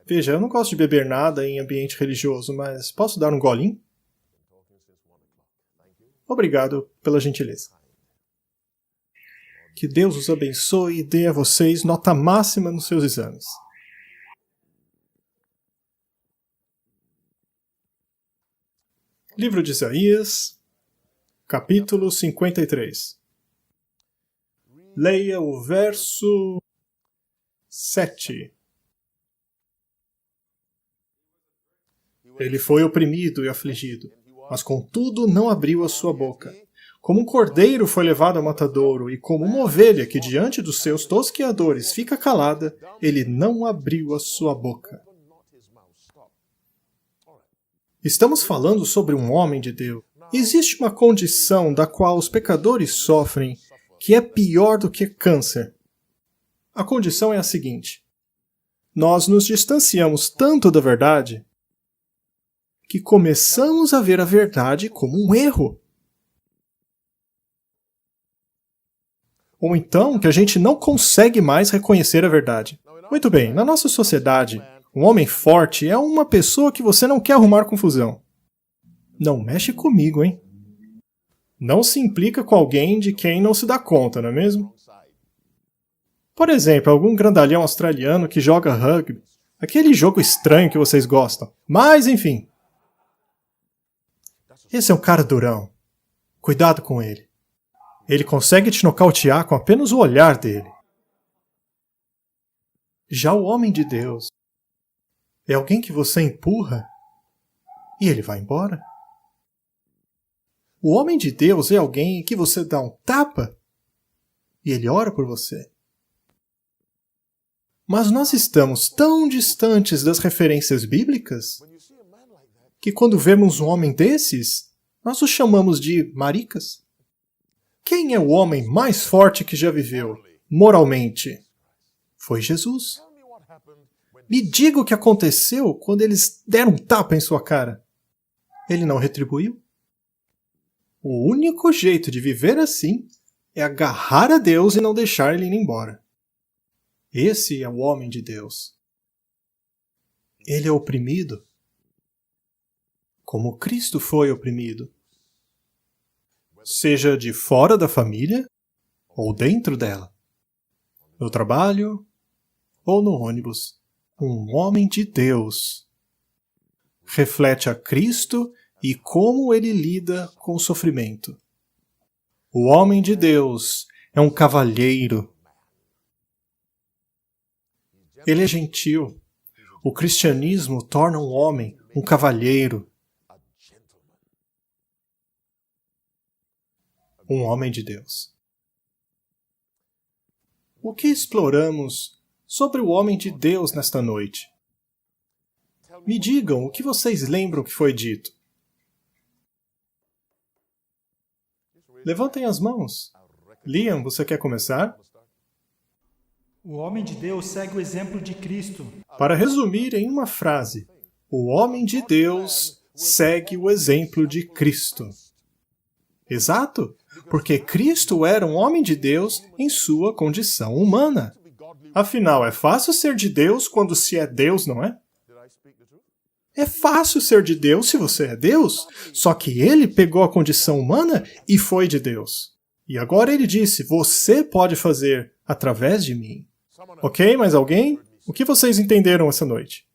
Veja, eu não gosto de beber nada em ambiente religioso, mas posso dar um golinho? Obrigado pela gentileza. Que Deus os abençoe e dê a vocês nota máxima nos seus exames. Livro de Isaías, capítulo 53. Leia o verso 7. Ele foi oprimido e afligido, mas contudo não abriu a sua boca. Como um cordeiro foi levado ao matadouro, e como uma ovelha que diante dos seus tosqueadores fica calada, ele não abriu a sua boca. Estamos falando sobre um homem de Deus. Existe uma condição da qual os pecadores sofrem que é pior do que câncer. A condição é a seguinte: nós nos distanciamos tanto da verdade que começamos a ver a verdade como um erro. Ou então que a gente não consegue mais reconhecer a verdade. Muito bem, na nossa sociedade, um homem forte é uma pessoa que você não quer arrumar confusão. Não mexe comigo, hein? Não se implica com alguém de quem não se dá conta, não é mesmo? Por exemplo, algum grandalhão australiano que joga rugby. Aquele jogo estranho que vocês gostam. Mas, enfim. Esse é um cara durão. Cuidado com ele. Ele consegue te nocautear com apenas o olhar dele. Já o homem de Deus é alguém que você empurra e ele vai embora. O homem de Deus é alguém que você dá um tapa e ele ora por você. Mas nós estamos tão distantes das referências bíblicas que quando vemos um homem desses, nós o chamamos de maricas. Quem é o homem mais forte que já viveu, moralmente? Foi Jesus. Me diga o que aconteceu quando eles deram um tapa em sua cara. Ele não retribuiu? O único jeito de viver assim é agarrar a Deus e não deixar ele ir embora. Esse é o homem de Deus. Ele é oprimido, como Cristo foi oprimido. Seja de fora da família ou dentro dela. No trabalho ou no ônibus. Um homem de Deus reflete a Cristo e como ele lida com o sofrimento. O homem de Deus é um cavalheiro. Ele é gentil. O cristianismo torna um homem um cavalheiro. um homem de Deus. O que exploramos sobre o homem de Deus nesta noite? Me digam o que vocês lembram que foi dito. Levantem as mãos. Liam, você quer começar? O homem de Deus segue o exemplo de Cristo. Para resumir em uma frase, o homem de Deus segue o exemplo de Cristo. Exato, porque Cristo era um homem de Deus em sua condição humana. Afinal, é fácil ser de Deus quando se é Deus, não é? É fácil ser de Deus se você é Deus, só que ele pegou a condição humana e foi de Deus. E agora ele disse, você pode fazer através de mim. Ok, mais alguém? O que vocês entenderam essa noite?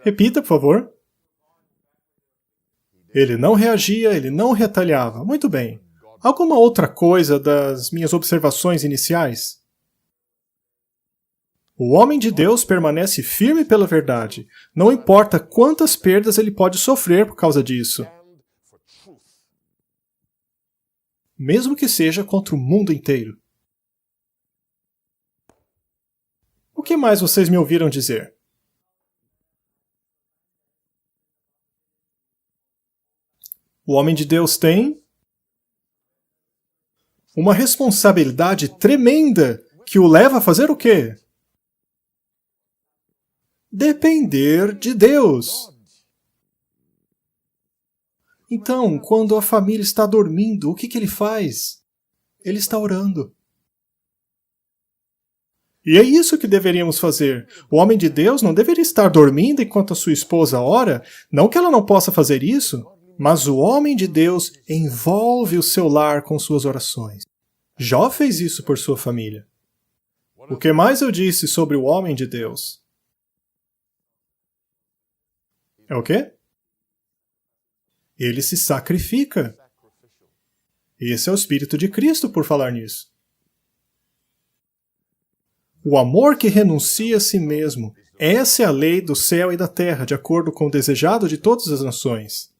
Repita, por favor. Ele não reagia, ele não retaliava. Muito bem. Alguma outra coisa das minhas observações iniciais? O homem de Deus permanece firme pela verdade. Não importa quantas perdas ele pode sofrer por causa disso. Mesmo que seja contra o mundo inteiro. O que mais vocês me ouviram dizer? O homem de Deus tem uma responsabilidade tremenda que o leva a fazer o quê? Depender de Deus. Então, quando a família está dormindo, o que ele faz? Ele está orando. E é isso que deveríamos fazer. O homem de Deus não deveria estar dormindo enquanto a sua esposa ora, não que ela não possa fazer isso, mas o homem de Deus envolve o seu lar com suas orações. Jó fez isso por sua família. O que mais eu disse sobre o homem de Deus? É o quê? Ele se sacrifica. Esse é o Espírito de Cristo por falar nisso. O amor que renuncia a si mesmo. Essa é a lei do céu e da terra, de acordo com o desejado de todas as nações.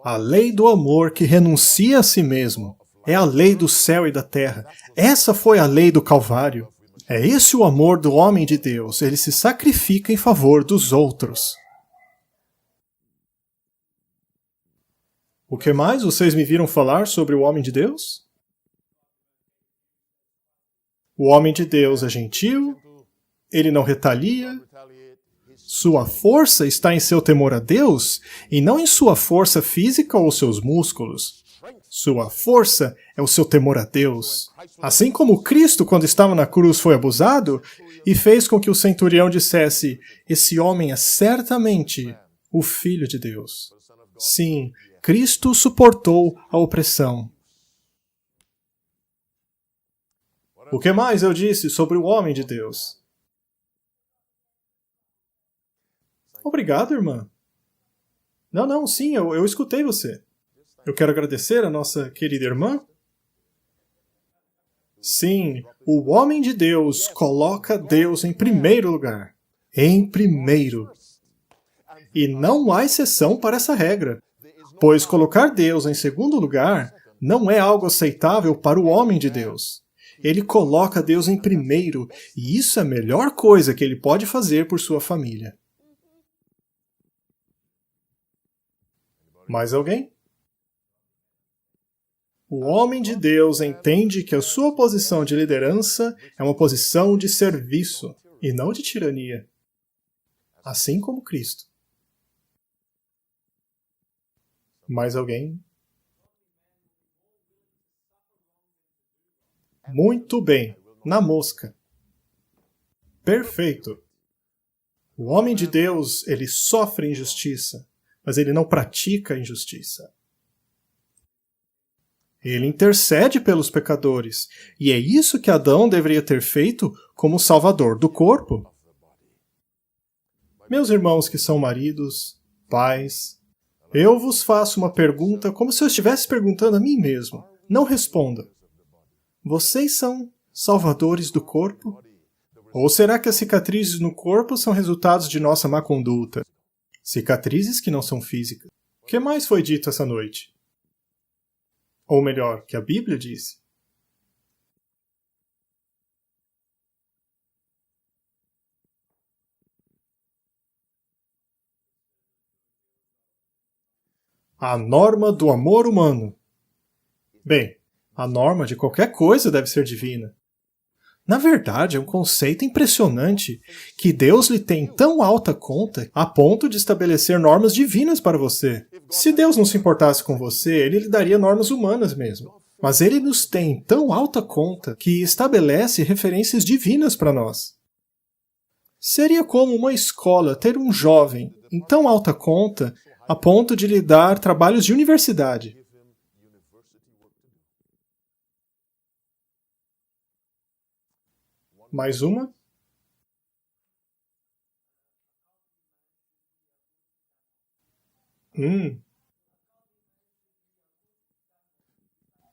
A lei do amor que renuncia a si mesmo. É a lei do céu e da terra. Essa foi a lei do Calvário. É esse o amor do homem de Deus. Ele se sacrifica em favor dos outros. O que mais vocês me viram falar sobre o homem de Deus? O homem de Deus é gentil, ele não retalia, sua força está em seu temor a Deus e não em sua força física ou seus músculos. Sua força é o seu temor a Deus. Assim como Cristo, quando estava na cruz, foi abusado e fez com que o centurião dissesse, esse homem é certamente o Filho de Deus. Sim, Cristo suportou a opressão. O que mais eu disse sobre o homem de Deus? Obrigado, irmã. Não, sim, eu escutei você. Eu quero agradecer a nossa querida irmã. Sim, o homem de Deus coloca Deus em primeiro lugar. Em primeiro. E não há exceção para essa regra. Pois colocar Deus em segundo lugar não é algo aceitável para o homem de Deus. Ele coloca Deus em primeiro, e isso é a melhor coisa que ele pode fazer por sua família. Mais alguém? O homem de Deus entende que a sua posição de liderança é uma posição de serviço, e não de tirania. Assim como Cristo. Mais alguém? Muito bem, na mosca. Perfeito. O homem de Deus, ele sofre injustiça, mas ele não pratica injustiça. Ele intercede pelos pecadores, e é isso que Adão deveria ter feito como salvador do corpo. Meus irmãos que são maridos, pais, eu vos faço uma pergunta como se eu estivesse perguntando a mim mesmo. Não responda. Vocês são salvadores do corpo? Ou será que as cicatrizes no corpo são resultados de nossa má conduta? Cicatrizes que não são físicas. O que mais foi dito essa noite? Ou melhor, que a Bíblia disse? A norma do amor humano. Bem, a norma de qualquer coisa deve ser divina. Na verdade, é um conceito impressionante que Deus lhe tem tão alta conta a ponto de estabelecer normas divinas para você. Se Deus não se importasse com você, ele lhe daria normas humanas mesmo. Mas ele nos tem tão alta conta que estabelece referências divinas para nós. Seria como uma escola ter um jovem em tão alta conta a ponto de lhe dar trabalhos de universidade. Mais uma?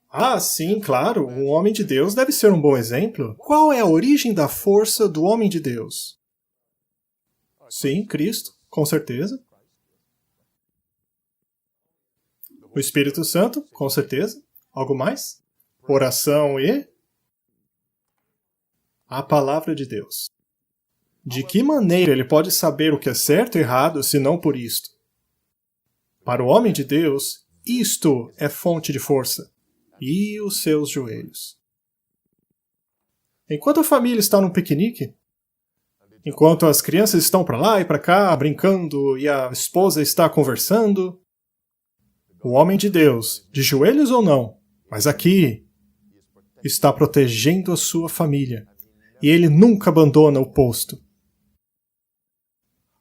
Ah, sim, claro. Um homem de Deus deve ser um bom exemplo. Qual é a origem da força do homem de Deus? Sim, Cristo, com certeza. O Espírito Santo, com certeza. Algo mais? Oração e... a palavra de Deus. De que maneira ele pode saber o que é certo e errado, se não por isto? Para o homem de Deus, isto é fonte de força. E os seus joelhos. Enquanto a família está num piquenique, enquanto as crianças estão para lá e para cá, brincando, e a esposa está conversando, o homem de Deus, de joelhos ou não, mas aqui, está protegendo a sua família. E ele nunca abandona o posto.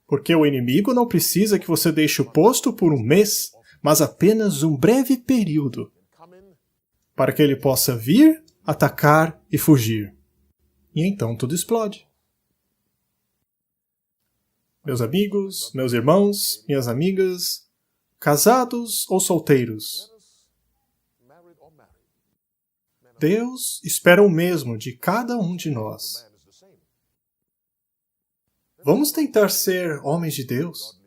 Porque o inimigo não precisa que você deixe o posto por um mês, mas apenas um breve período, para que ele possa vir, atacar e fugir. E então tudo explode. Meus amigos, meus irmãos, minhas amigas, casados ou solteiros, Deus espera o mesmo de cada um de nós. Vamos tentar ser homens de Deus?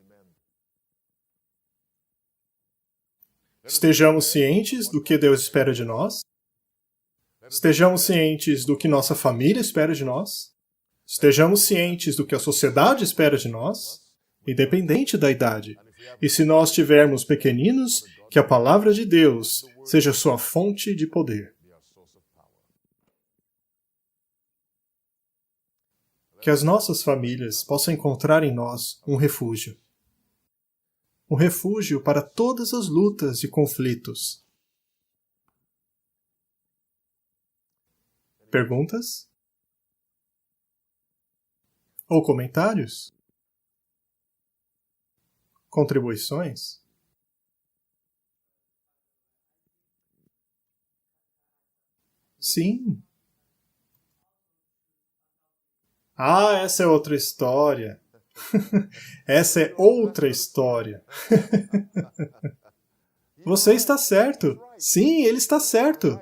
Estejamos cientes do que Deus espera de nós? Estejamos cientes do que nossa família espera de nós? Estejamos cientes do que a sociedade espera de nós? Independente da idade. E se nós tivermos pequeninos, que a palavra de Deus seja sua fonte de poder. Que as nossas famílias possam encontrar em nós um refúgio. Um refúgio para todas as lutas e conflitos. Perguntas? Ou comentários? Contribuições? Sim. Ah, essa é outra história. Essa é outra história. Você está certo. Sim, ele está certo.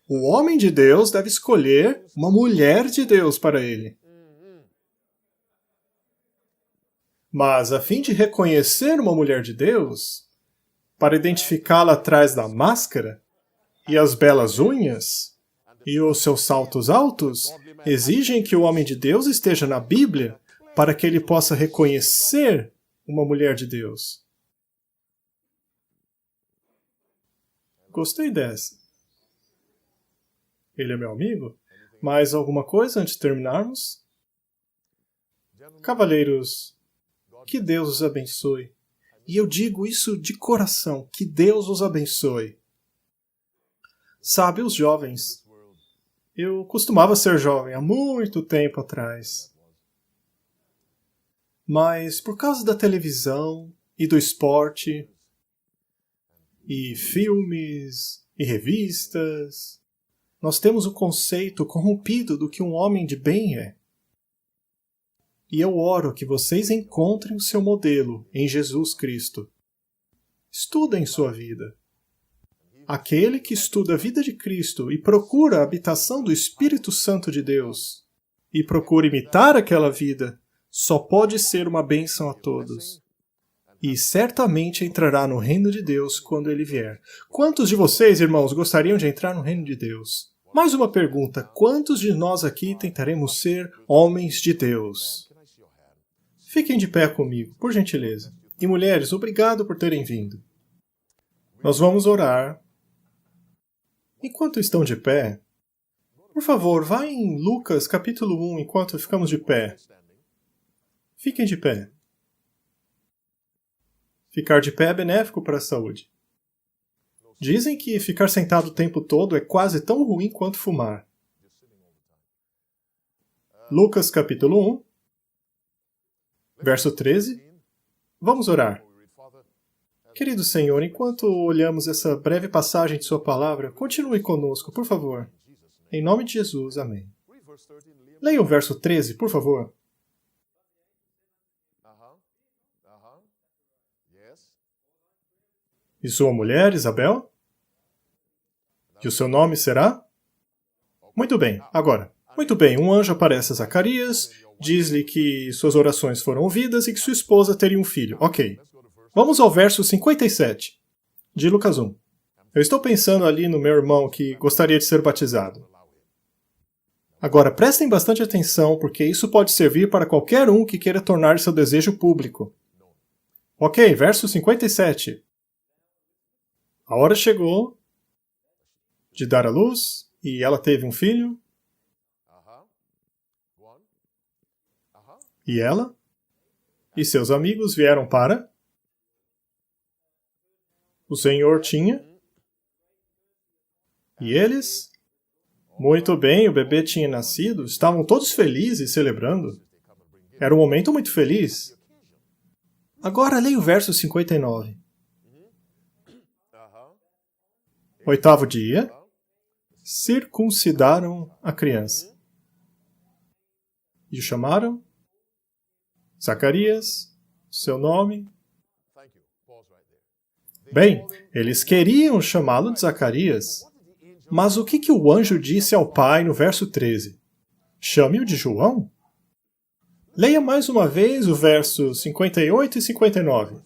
O homem de Deus deve escolher uma mulher de Deus para ele. Mas, a fim de reconhecer uma mulher de Deus, para identificá-la atrás da máscara, e as belas unhas, e os seus saltos altos, exigem que o homem de Deus esteja na Bíblia para que ele possa reconhecer uma mulher de Deus. Gostei dessa. Ele é meu amigo? Mais alguma coisa antes de terminarmos? Cavalheiros, que Deus os abençoe. E eu digo isso de coração, que Deus os abençoe. Sabe, os jovens, eu costumava ser jovem há muito tempo atrás. Mas por causa da televisão e do esporte, e filmes e revistas, nós temos o conceito corrompido do que um homem de bem é. E eu oro que vocês encontrem o seu modelo em Jesus Cristo. Estudem sua vida. Aquele que estuda a vida de Cristo e procura a habitação do Espírito Santo de Deus, e procura imitar aquela vida, só pode ser uma bênção a todos. E certamente entrará no reino de Deus quando ele vier. Quantos de vocês, irmãos, gostariam de entrar no reino de Deus? Mais uma pergunta. Quantos de nós aqui tentaremos ser homens de Deus? Fiquem de pé comigo, por gentileza. E mulheres, obrigado por terem vindo. Nós vamos orar. Enquanto estão de pé, por favor, vá em Lucas capítulo 1 enquanto ficamos de pé. Fiquem de pé. Ficar de pé é benéfico para a saúde. Dizem que ficar sentado o tempo todo é quase tão ruim quanto fumar. Lucas capítulo 1, verso 13. Vamos orar. Querido Senhor, enquanto olhamos essa breve passagem de sua palavra, continue conosco, por favor. Em nome de Jesus, amém. Leia o verso 13, por favor. E sua mulher, Isabel? E o seu nome será? Muito bem, agora. Muito bem, um anjo aparece a Zacarias, diz-lhe que suas orações foram ouvidas e que sua esposa teria um filho. Ok. Vamos ao verso 57, de Lucas 1. Eu estou pensando ali no meu irmão que gostaria de ser batizado. Agora, prestem bastante atenção, porque isso pode servir para qualquer um que queira tornar seu desejo público. Ok, verso 57. A hora chegou de dar à luz, e ela teve um filho. E ela e seus amigos vieram para... O Senhor tinha... E eles... Muito bem, o bebê tinha nascido, estavam todos felizes celebrando. Era um momento muito feliz. Agora leia o verso 59. Oitavo dia, circuncidaram a criança. E o chamaram Zacarias, seu nome. Bem, eles queriam chamá-lo de Zacarias, mas o que o anjo disse ao pai no verso 13? Chame-o de João? Leia mais uma vez o verso 58 e 59.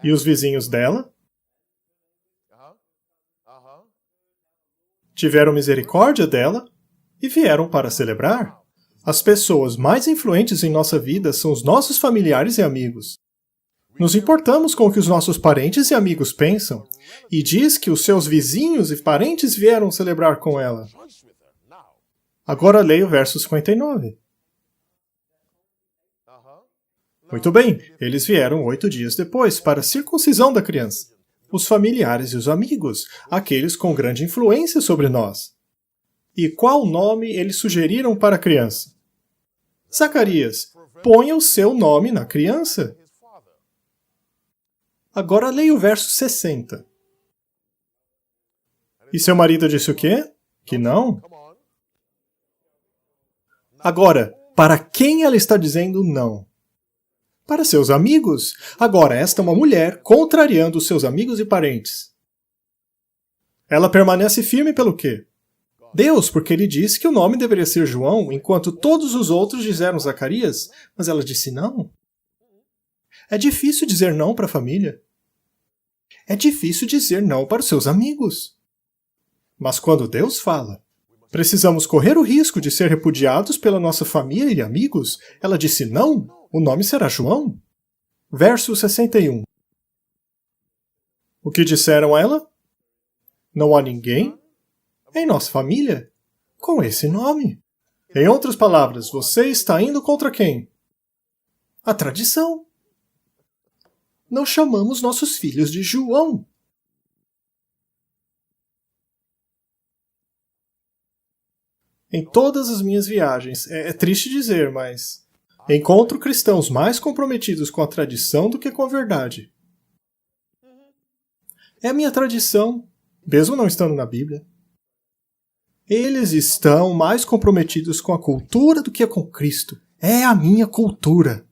E os vizinhos dela tiveram misericórdia dela e vieram para celebrar. As pessoas mais influentes em nossa vida são os nossos familiares e amigos. Nos importamos com o que os nossos parentes e amigos pensam, e diz que os seus vizinhos e parentes vieram celebrar com ela. Agora leia o verso 59. Muito bem, eles vieram 8 dias depois para a circuncisão da criança. Os familiares e os amigos, aqueles com grande influência sobre nós. E qual nome eles sugeriram para a criança? Zacarias, ponha o seu nome na criança. Agora leia o verso 60. E seu marido disse o quê? Que não? Agora, para quem ela está dizendo não? Para seus amigos. Agora, esta é uma mulher contrariando os seus amigos e parentes. Ela permanece firme pelo quê? Deus, porque ele disse que o nome deveria ser João, enquanto todos os outros disseram Zacarias, mas ela disse não. É difícil dizer não para a família. É difícil dizer não para os seus amigos. Mas quando Deus fala, precisamos correr o risco de ser repudiados pela nossa família e amigos. Ela disse não, o nome será João. Verso 61. O que disseram a ela? Não há ninguém em nossa família com esse nome. Em outras palavras, você está indo contra quem? A tradição. Não chamamos nossos filhos de João. Em todas as minhas viagens, é triste dizer, mas encontro cristãos mais comprometidos com a tradição do que com a verdade. É a minha tradição, mesmo não estando na Bíblia. Eles estão mais comprometidos com a cultura do que com Cristo. É a minha cultura.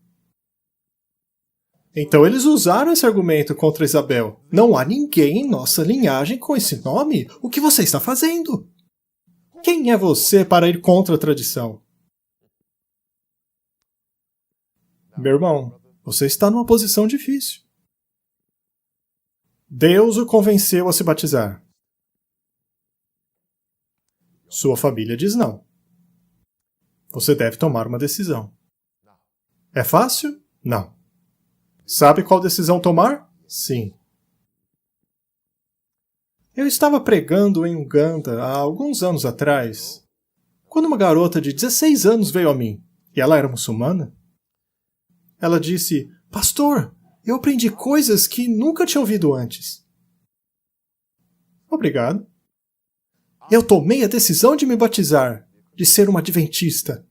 Então eles usaram esse argumento contra Isabel. Não há ninguém em nossa linhagem com esse nome. O que você está fazendo? Quem é você para ir contra a tradição? Meu irmão, você está numa posição difícil. Deus o convenceu a se batizar. Sua família diz não. Você deve tomar uma decisão. É fácil? Não. Sabe qual decisão tomar? Sim. Eu estava pregando em Uganda há alguns anos atrás, quando uma garota de 16 anos veio a mim, e ela era muçulmana. Ela disse, pastor, eu aprendi coisas que nunca tinha ouvido antes. Obrigado. Eu tomei a decisão de me batizar, de ser uma adventista.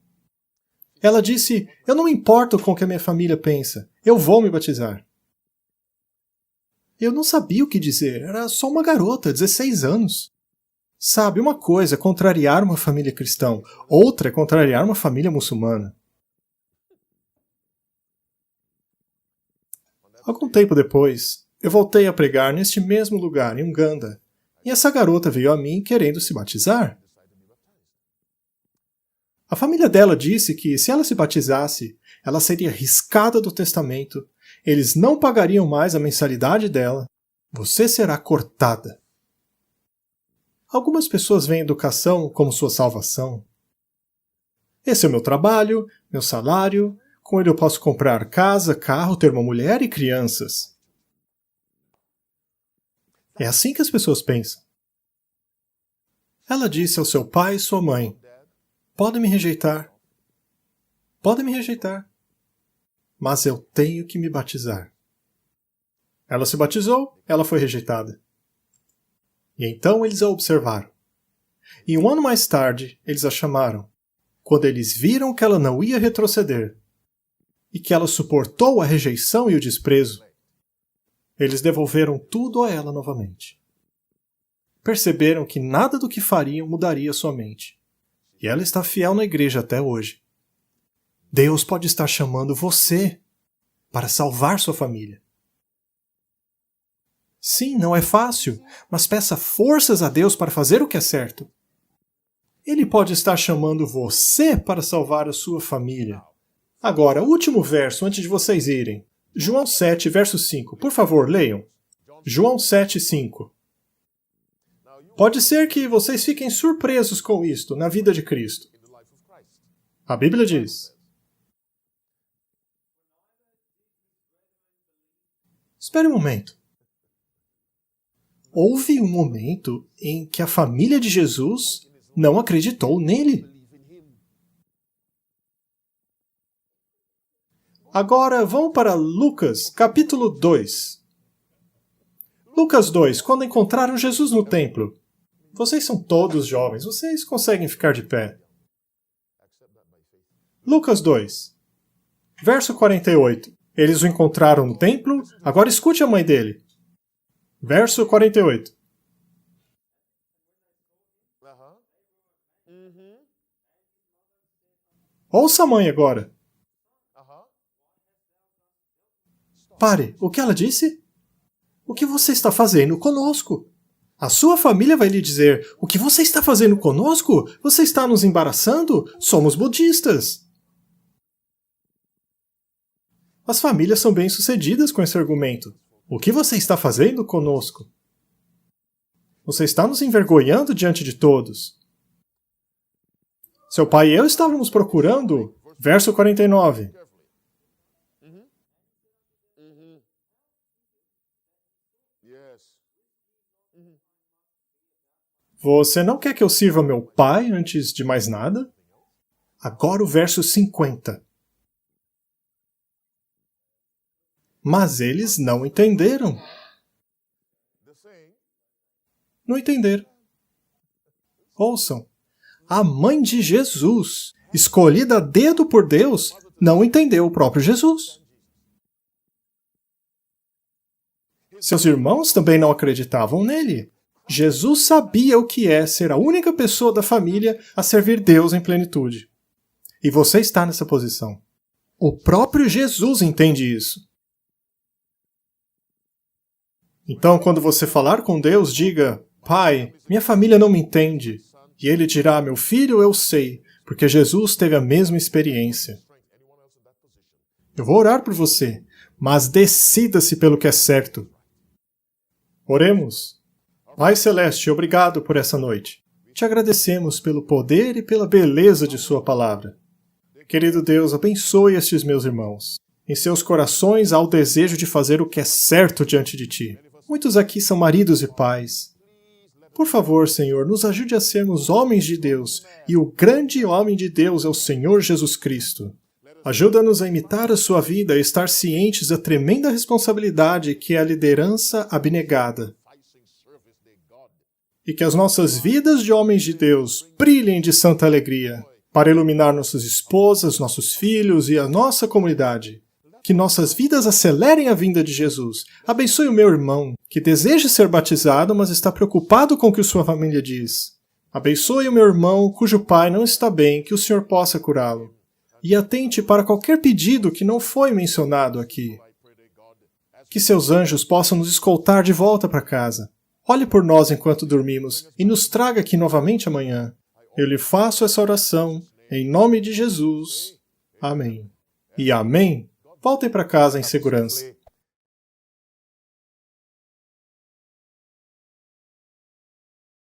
Ela disse, eu não me importo com o que a minha família pensa, eu vou me batizar. Eu não sabia o que dizer, era só uma garota, 16 anos. Sabe, uma coisa é contrariar uma família cristã, outra é contrariar uma família muçulmana. Algum tempo depois, eu voltei a pregar neste mesmo lugar, em Uganda, e essa garota veio a mim querendo se batizar. A família dela disse que, se ela se batizasse, ela seria riscada do testamento, eles não pagariam mais a mensalidade dela, você será cortada. Algumas pessoas veem educação como sua salvação. Esse é o meu trabalho, meu salário, com ele eu posso comprar casa, carro, ter uma mulher e crianças. É assim que as pessoas pensam. Ela disse ao seu pai e sua mãe, podem me rejeitar. Podem me rejeitar. Mas eu tenho que me batizar. Ela se batizou, ela foi rejeitada. E então eles a observaram. E um ano mais tarde, eles a chamaram, quando eles viram que ela não ia retroceder e que ela suportou a rejeição e o desprezo, eles devolveram tudo a ela novamente. Perceberam que nada do que fariam mudaria sua mente. E ela está fiel na igreja até hoje. Deus pode estar chamando você para salvar sua família. Sim, não é fácil, mas peça forças a Deus para fazer o que é certo. Ele pode estar chamando você para salvar a sua família. Agora, o último verso antes de vocês irem. João 7, verso 5. Por favor, leiam. João 7, 5. Pode ser que vocês fiquem surpresos com isto na vida de Cristo. A Bíblia diz. Espere um momento. Houve um momento em que a família de Jesus não acreditou nele. Agora vamos para Lucas, capítulo 2. Lucas 2, quando encontraram Jesus no templo. Vocês são todos jovens, vocês conseguem ficar de pé. Lucas 2, verso 48. Eles o encontraram no templo, agora escute a mãe dele. Verso 48. Ouça a mãe agora. Pare, o que ela disse? O que você está fazendo conosco? A sua família vai lhe dizer, o que você está fazendo conosco? Você está nos embaraçando? Somos budistas. As famílias são bem-sucedidas com esse argumento. O que você está fazendo conosco? Você está nos envergonhando diante de todos. Seu pai e eu estávamos procurando. Verso 49. Você não quer que eu sirva meu pai antes de mais nada? Agora o verso 50. Mas eles não entenderam. Não entenderam. Ouçam. A mãe de Jesus, escolhida a dedo por Deus, não entendeu o próprio Jesus. Seus irmãos também não acreditavam nele. Jesus sabia o que é ser a única pessoa da família a servir Deus em plenitude. E você está nessa posição. O próprio Jesus entende isso. Então, quando você falar com Deus, diga, Pai, minha família não me entende. E ele dirá, meu filho, eu sei, porque Jesus teve a mesma experiência. Eu vou orar por você, mas decida-se pelo que é certo. Oremos. Pai Celeste, obrigado por essa noite. Te agradecemos pelo poder e pela beleza de sua palavra. Querido Deus, abençoe estes meus irmãos. Em seus corações há o desejo de fazer o que é certo diante de Ti. Muitos aqui são maridos e pais. Por favor, Senhor, nos ajude a sermos homens de Deus, e o grande homem de Deus é o Senhor Jesus Cristo. Ajuda-nos a imitar a sua vida e estar cientes da tremenda responsabilidade que é a liderança abnegada. E que as nossas vidas de homens de Deus brilhem de santa alegria, para iluminar nossas esposas, nossos filhos e a nossa comunidade. Que nossas vidas acelerem a vinda de Jesus. Abençoe o meu irmão, que deseja ser batizado, mas está preocupado com o que sua família diz. Abençoe o meu irmão, cujo pai não está bem, que o Senhor possa curá-lo. E atente para qualquer pedido que não foi mencionado aqui. Que seus anjos possam nos escoltar de volta para casa. Olhe por nós enquanto dormimos e nos traga aqui novamente amanhã. Eu lhe faço essa oração, em nome de Jesus. Amém. E amém. Voltem para casa em segurança.